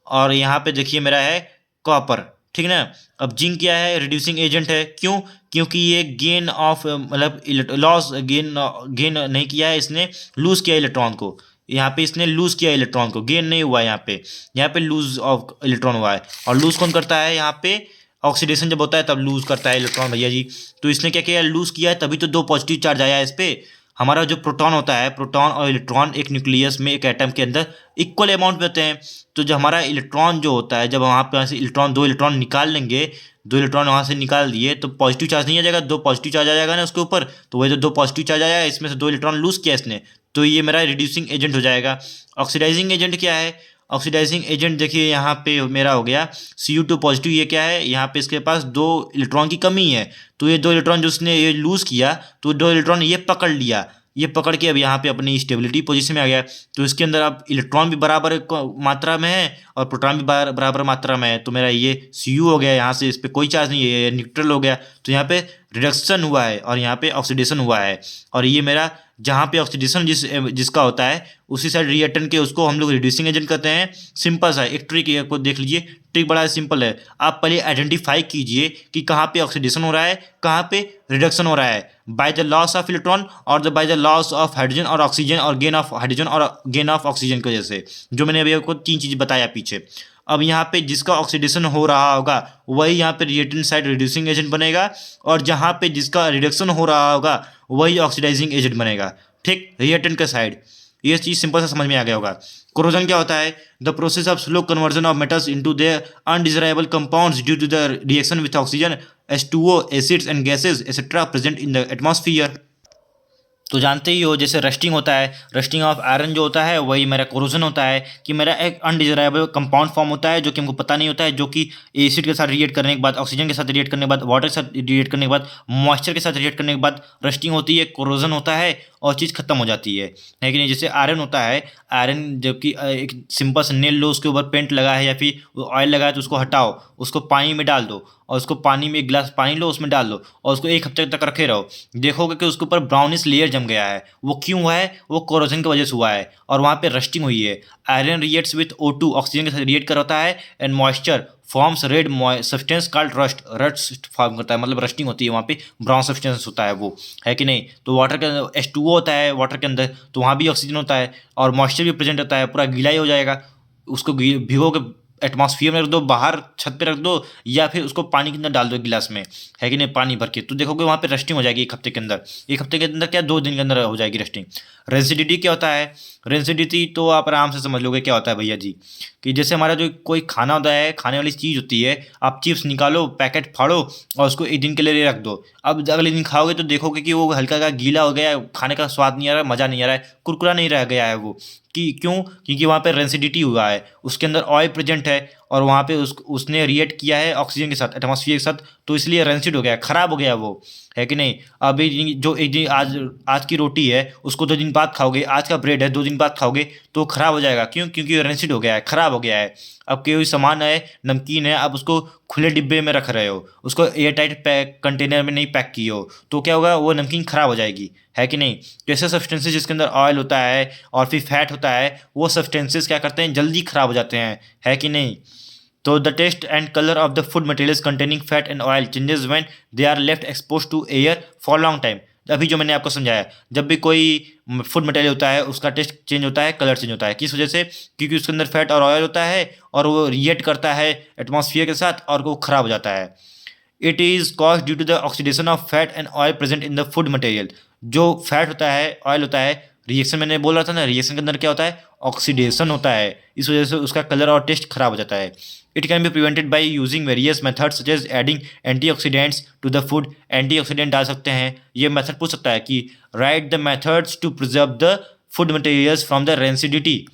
और यहाँ पे देखिए मेरा है कॉपर, ठीक है ना। अब जिंक क्या है, रिड्यूसिंग एजेंट है। क्यों, क्योंकि ये गेन ऑफ मतलब लॉस गेन नहीं किया है इसने, लूज किया इलेक्ट्रॉन को। यहाँ पे इसने लूज किया इलेक्ट्रॉन को, गेन नहीं हुआ है यहाँ पे लूज ऑफ इलेक्ट्रॉन हुआ है। और लूज कौन करता है, यहाँ पे ऑक्सीडेशन जब होता है तब लूज करता है इलेक्ट्रॉन भैया जी। तो इसने क्या किया, लूज किया है, तभी तो 2 पॉजिटिव चार्ज आया है इस पर। हमारा जो प्रोटॉन होता है, प्रोटॉन और इलेक्ट्रॉन एक न्यूक्लियस में, एक एटम के अंदर इक्वल अमाउंट में होते हैं। तो जो हमारा इलेक्ट्रॉन जो होता है, जब वहाँ पे से इलेक्ट्रॉन 2 इलेक्ट्रॉन निकाल लेंगे, 2 इलेक्ट्रॉन वहाँ से निकाल दिए तो पॉजिटिव चार्ज नहीं आ जाएगा, 2 पॉजिटिव चार्ज आ जाएगा ना उसके ऊपर। तो वही जो 2 पॉजिटिव चार्ज आया, इसमें से 2 इलेक्ट्रॉन लूज किया इसने, तो ये मेरा रिड्यूसिंग एजेंट हो जाएगा। ऑक्सीडाइजिंग एजेंट क्या है, ऑक्सीडाइजिंग एजेंट देखिए यहाँ पे मेरा हो गया Cu2 पॉजिटिव, ये क्या है, यहाँ पे इसके पास 2 इलेक्ट्रॉन की कमी है। तो ये 2 इलेक्ट्रॉन जो उसने ये लूज किया, तो 2 इलेक्ट्रॉन ये पकड़ लिया, ये पकड़ के अब यहाँ पे अपनी स्टेबिलिटी पोजीशन में आ गया। तो इसके अंदर अब इलेक्ट्रॉन भी बराबर मात्रा में है और प्रोटॉन भी बराबर मात्रा में है। तो मेरा ये Cu हो गया, यहाँ से इस पर कोई चार्ज नहीं है, ये न्यूट्रल हो गया। तो यहाँ पे रिडक्शन हुआ है और यहाँ पे ऑक्सीडेशन हुआ है। और ये मेरा जहाँ पे ऑक्सीडेशन जिसका होता है उसी साइड रिएक्टेंट के, उसको हम लोग रिड्यूसिंग एजेंट कहते हैं। सिंपल सा एक ट्रिक को देख लीजिए, ट्रिक बड़ा सिंपल है। आप पहले आइडेंटिफाई कीजिए कि कहाँ पे ऑक्सीडेशन हो रहा है, कहाँ पे रिडक्शन हो रहा है, by the loss of electron और by the loss of hydrogen और ऑक्सीजन, और गेन ऑफ हाइड्रोजन और गेन ऑफ ऑक्सीजन की वजह से, जो मैंने अभी आपको 3 चीज़ बताया पीछे। अब यहाँ पे जिसका ऑक्सीडेशन हो रहा होगा वही यहाँ पे रिएक्टेंट साइड रिड्यूसिंग एजेंट बनेगा, और जहाँ पे जिसका रिडक्शन हो रहा होगा वही ऑक्सीडाइजिंग एजेंट बनेगा, ठीक, रिएक्टेंट का साइड। ये चीज़ सिंपल सा समझ में आ गया होगा। कोरोजन क्या होता है, the process of slow conversion of metals into their undesirable compounds due to the reaction with oxygen, H2O, acids and gases etcetera present in the atmosphere. तो जानते ही हो जैसे रस्टिंग होता है, रस्टिंग ऑफ आयरन जो होता है वही मेरा कोरोजन होता है कि मेरा एक अनडिजायरेबल कंपाउंड फॉर्म होता है जो कि हमको पता नहीं होता है, जो कि एसिड के साथ रिएक्ट करने के बाद, ऑक्सीजन के साथ रिएक्ट करने के बाद, वाटर के साथ रिएक्ट करने के बाद, मॉइस्चर के साथ रिएक्ट करने के बाद रस्टिंग होती है, कोरोजन होता है और चीज़ खत्म हो जाती है कि नहीं। जैसे आयरन होता है, आयरन जबकि एक सिंपल सा नेल लो, उसके ऊपर पेंट लगा है या फिर ऑयल लगा है तो उसको हटाओ, उसको पानी में डाल दो और उसको पानी में एक गिलास पानी लो, उसमें डाल दो और उसको 1 हफ्ते तक रखे रहो, देखोगे कि उसके ऊपर ब्राउनिश लेयर जम गया है। वो क्यों हुआ है? वो कोरोजन की वजह से हुआ है और वहाँ पे रस्टिंग हुई है। Iron reacts with O2 oxygen के साथ रिएक्ट करता है and moisture forms red substance called rust, rust form करता है, मतलब रस्टिंग होती है, वहाँ पे ब्राउन सब्सटेंस होता है वो, है कि नहीं। तो वाटर के अंदर H2O होता है, वाटर के अंदर, तो वहाँ भी ऑक्सीजन होता है और मॉइस्चर भी प्रेजेंट होता है, पूरा गीला ही हो जाएगा। उसको भिगो के एटमॉस्फियर में रख दो, बाहर छत पे रख दो या फिर उसको पानी के अंदर डाल दो गिलास में, है कि नहीं, पानी भर के, तो देखोगे वहाँ पे रस्टिंग हो जाएगी 1 हफ्ते के अंदर। 1 हफ्ते के अंदर क्या, 2 दिन के अंदर हो जाएगी रस्टिंग। रेंसिडिटी क्या होता है? रेंसिडिटी तो आप आराम से समझ लोगे क्या होता है भैया जी, कि जैसे हमारा जो कोई खाना होता है, खाने वाली चीज़ होती है, आप चिप्स निकालो, पैकेट फाड़ो और उसको 1 दिन के लिए रख दो। अब अगले दिन खाओगे तो देखोगे कि वो हल्का का गीला हो गया है, खाने का स्वाद नहीं आ रहा है, मज़ा नहीं आ रहा है, कुरकुरा नहीं रह गया है वो, कि क्यों? क्योंकि वहाँ पे रेंसिडिटी हुआ है, उसके अंदर ऑयल प्रेजेंट है और वहाँ पे उसने रिएक्ट किया है ऑक्सीजन के साथ, एटमॉस्फेयर के साथ, तो इसलिए रेंसिड हो गया, ख़राब हो गया वो, है कि नहीं। अभी जो एक दिन आज की रोटी है उसको 2 दिन बाद खाओगे, आज का ब्रेड है 2 दिन बाद खाओगे तो ख़राब हो जाएगा, क्यों? क्योंकि रेंसिड हो गया है, ख़राब हो गया है। अब कोई सामान है, नमकीन है, आप उसको खुले डिब्बे में रख रहे हो, उसको एयर टाइट पैक कंटेनर में नहीं पैक किए हो, तो क्या होगा, वो नमकीन ख़राब हो जाएगी, है कि नहीं। तो ऐसे सब्सटेंसेस जिसके अंदर ऑयल होता है और फिर फैट होता है, वो सब्सटेंसेस क्या करते हैं, जल्दी ख़राब हो जाते हैं, है कि नहीं। तो the test and colour of the food materials containing fat and oil changes when they are left expose to air for long time. अभी जो मैंने आपको समझाया, जब भी कोई फूड मटेरियल होता है उसका टेस्ट चेंज होता है, कलर चेंज होता है, किस वजह से? क्योंकि उसके अंदर फैट और ऑयल होता है और वो रिएक्ट करता है एटमॉस्फेयर के साथ और वो खराब हो जाता है। It is cause due to the oxidation of fat and oil present in the food material. जो फैट होता है, ऑयल होता है, रिएक्शन मैंने बोल रहा था ना, रिएक्शन के अंदर क्या होता है, ऑक्सीडेशन होता है, इस वजह से उसका कलर और टेस्ट खराब हो जाता है। It can be prevented by using various methods such as adding antioxidants to the food. Antioxidant डाल सकते हैं, ये मेथड पूछ सकता है कि write the methods to preserve the food materials from the rancidity,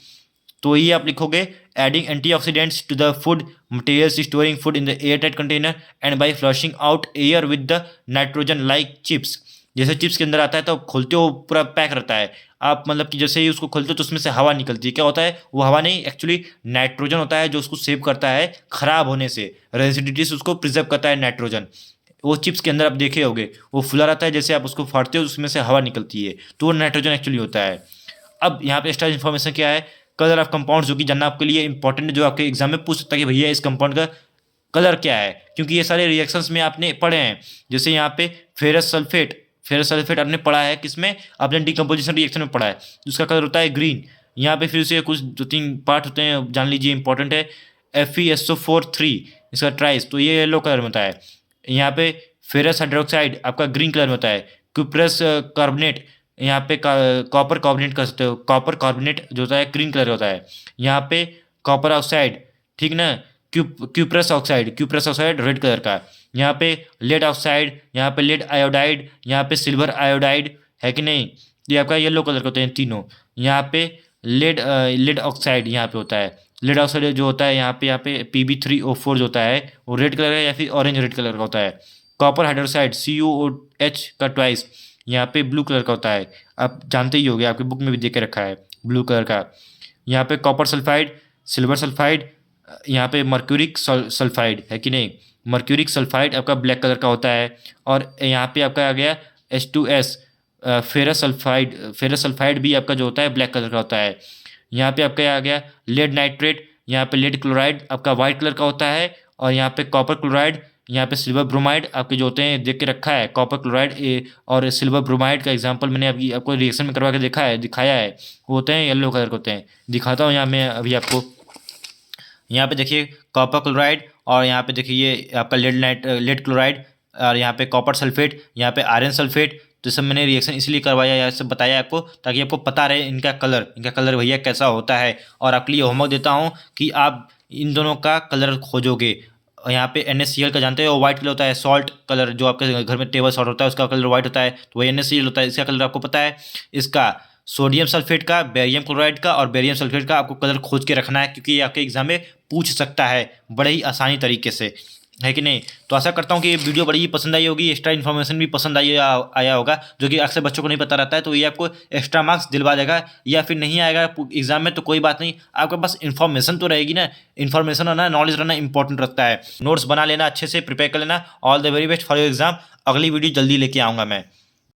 तो ये आप लिखोगे adding antioxidants to the food materials, storing food in the air tight container and by flushing out air with the nitrogen like chips. जैसे chips के अंदर आता है तो खोलते हो पूरा पैक रहता है, आप मतलब कि जैसे ही उसको खोलते हो तो उसमें से हवा निकलती है, क्या होता है, वो हवा नहीं, एक्चुअली नाइट्रोजन होता है जो उसको सेव करता है खराब होने से, रेसिडिटी से उसको प्रिजर्व करता है नाइट्रोजन। वो चिप्स के अंदर आप देखे होगे वो फुला रहता है, जैसे आप उसको फाड़ते हो उसमें से हवा निकलती है, तो वो नाइट्रोजन एक्चुअली होता है। अब यहाँ पे एक्स्ट्रा इन्फॉर्मेशन क्या है, कलर ऑफ कंपाउंड, जो कि जानना आपके लिए इंपॉर्टेंट है, जो आपके एग्जाम में पूछ सकता है कि भैया इस कंपाउंड का कलर क्या है, क्योंकि ये सारे रिएक्शंस में आपने पढ़े हैं। जैसे यहाँ पे फेरस सल्फेट आपने पढ़ा है, किसमें? आपने डिकम्पोजिशन रिएक्शन में पढ़ा है, उसका कलर होता है ग्रीन। यहाँ पे फिर से कुछ 2-3 पार्ट होते हैं, जान लीजिए, इंपॉर्टेंट है। FeSO4 3 इसका ट्राइस, तो ये येलो कलर में होता है। यहाँ पे फेरस हाइड्रोक्साइड आपका ग्रीन कलर में होता है। क्यूप्रस कार्बोनेट, यहाँ पे कॉपर कार्बोनेट कर सकते हो, कॉपर कार्बोनेट जो होता है ग्रीन कलर होता है। यहाँ पे कॉपर ऑक्साइड, ठीक ना, क्यूप्रस ऑक्साइड रेड कलर का। यहाँ पे लेड ऑक्साइड, यहाँ पे लेड आयोडाइड, यहाँ पे सिल्वर आयोडाइड, है कि नहीं, ये आपका येलो कलर के होते हैं तीनों। यहाँ पे लेड ऑक्साइड यहाँ पे होता है, लेड ऑक्साइड जो होता है यहाँ पे Pb3O4 जो होता है वो रेड कलर का या फिर ऑरेंज रेड कलर का होता है। कॉपर हाइड्रोक्साइड CuOH का ट्वाइस यहाँ पे ब्लू कलर का होता है, आप जानते ही होंगे, आपकी बुक में भी दे के रखा है ब्लू कलर का। यहाँ पे कॉपर सल्फाइड, सिल्वर सल्फाइड, यहाँ पे मर्क्यूरिक सल्फाइड, है कि नहीं, मर्क्यूरिक सल्फाइड आपका ब्लैक कलर का होता है। और यहाँ पे आपका आ गया H2S, फेरस सल्फाइड भी आपका जो होता है ब्लैक कलर का होता है। यहाँ पे आपका आ गया लेड नाइट्रेट, यहाँ पे लेड क्लोराइड आपका वाइट कलर का होता है। और यहाँ पे कॉपर क्लोराइड, यहाँ पे सिल्वर ब्रोमाइड आपके जो होते हैं, देख के रखा है, कॉपर क्लोराइड और सिल्वर ब्रोमाइड का एग्जांपल मैंने अभी आपको रिएक्शन में करवा के दिखाया है, वो होते हैं येलो कलर के होते हैं। दिखाता हूँ यहाँ मैं अभी आपको, यहाँ पे देखिए कॉपर क्लोराइड और यहाँ पे देखिए ये आपका लेड क्लोराइड और यहाँ पे कॉपर सल्फेट, यहाँ पे आयरन सल्फेट। तो सब मैंने रिएक्शन इसलिए करवाया या सब बताया आपको ताकि आपको पता रहे इनका कलर भैया कैसा होता है। और आपके लिए होमवर्क देता हूँ कि आप इन दोनों का कलर खोजोगे, यहाँ पे NaCl का जानते हो, व्हाइट कलर होता है, सॉल्ट कलर जो आपके घर में टेबल सॉल्ट होता है उसका कलर व्हाइट होता है, तो वही NaCl होता है। इसका कलर आपको पता है। इसका सोडियम सल्फेट का, बेरियम क्लोराइड का और बेरियम सल्फेट का आपको कलर खोज के रखना है, क्योंकि ये आपके एग्जाम में पूछ सकता है बड़े ही आसानी तरीके से, है कि नहीं। तो आशा करता हूँ कि ये वीडियो बड़ी ही पसंद आई होगी, एक्स्ट्रा इन्फॉर्मेशन भी पसंद आया होगा, जो कि अक्सर बच्चों को नहीं पता रहता है। तो ये आपको एक्स्ट्रा मार्क्स दिलवा देगा, या फिर नहीं आएगा एग्जाम में तो कोई बात नहीं, आपके पास इन्फॉर्मेशन तो रहेगी ना। इन्फॉर्मेशन रहना, नॉलेज रहना इंपॉर्टेंट रखता है। नोट्स बना लेना, अच्छे से प्रिपेयर कर लेना। All the very best for your exam. अगली वीडियो जल्दी लेके आऊँगा मैं।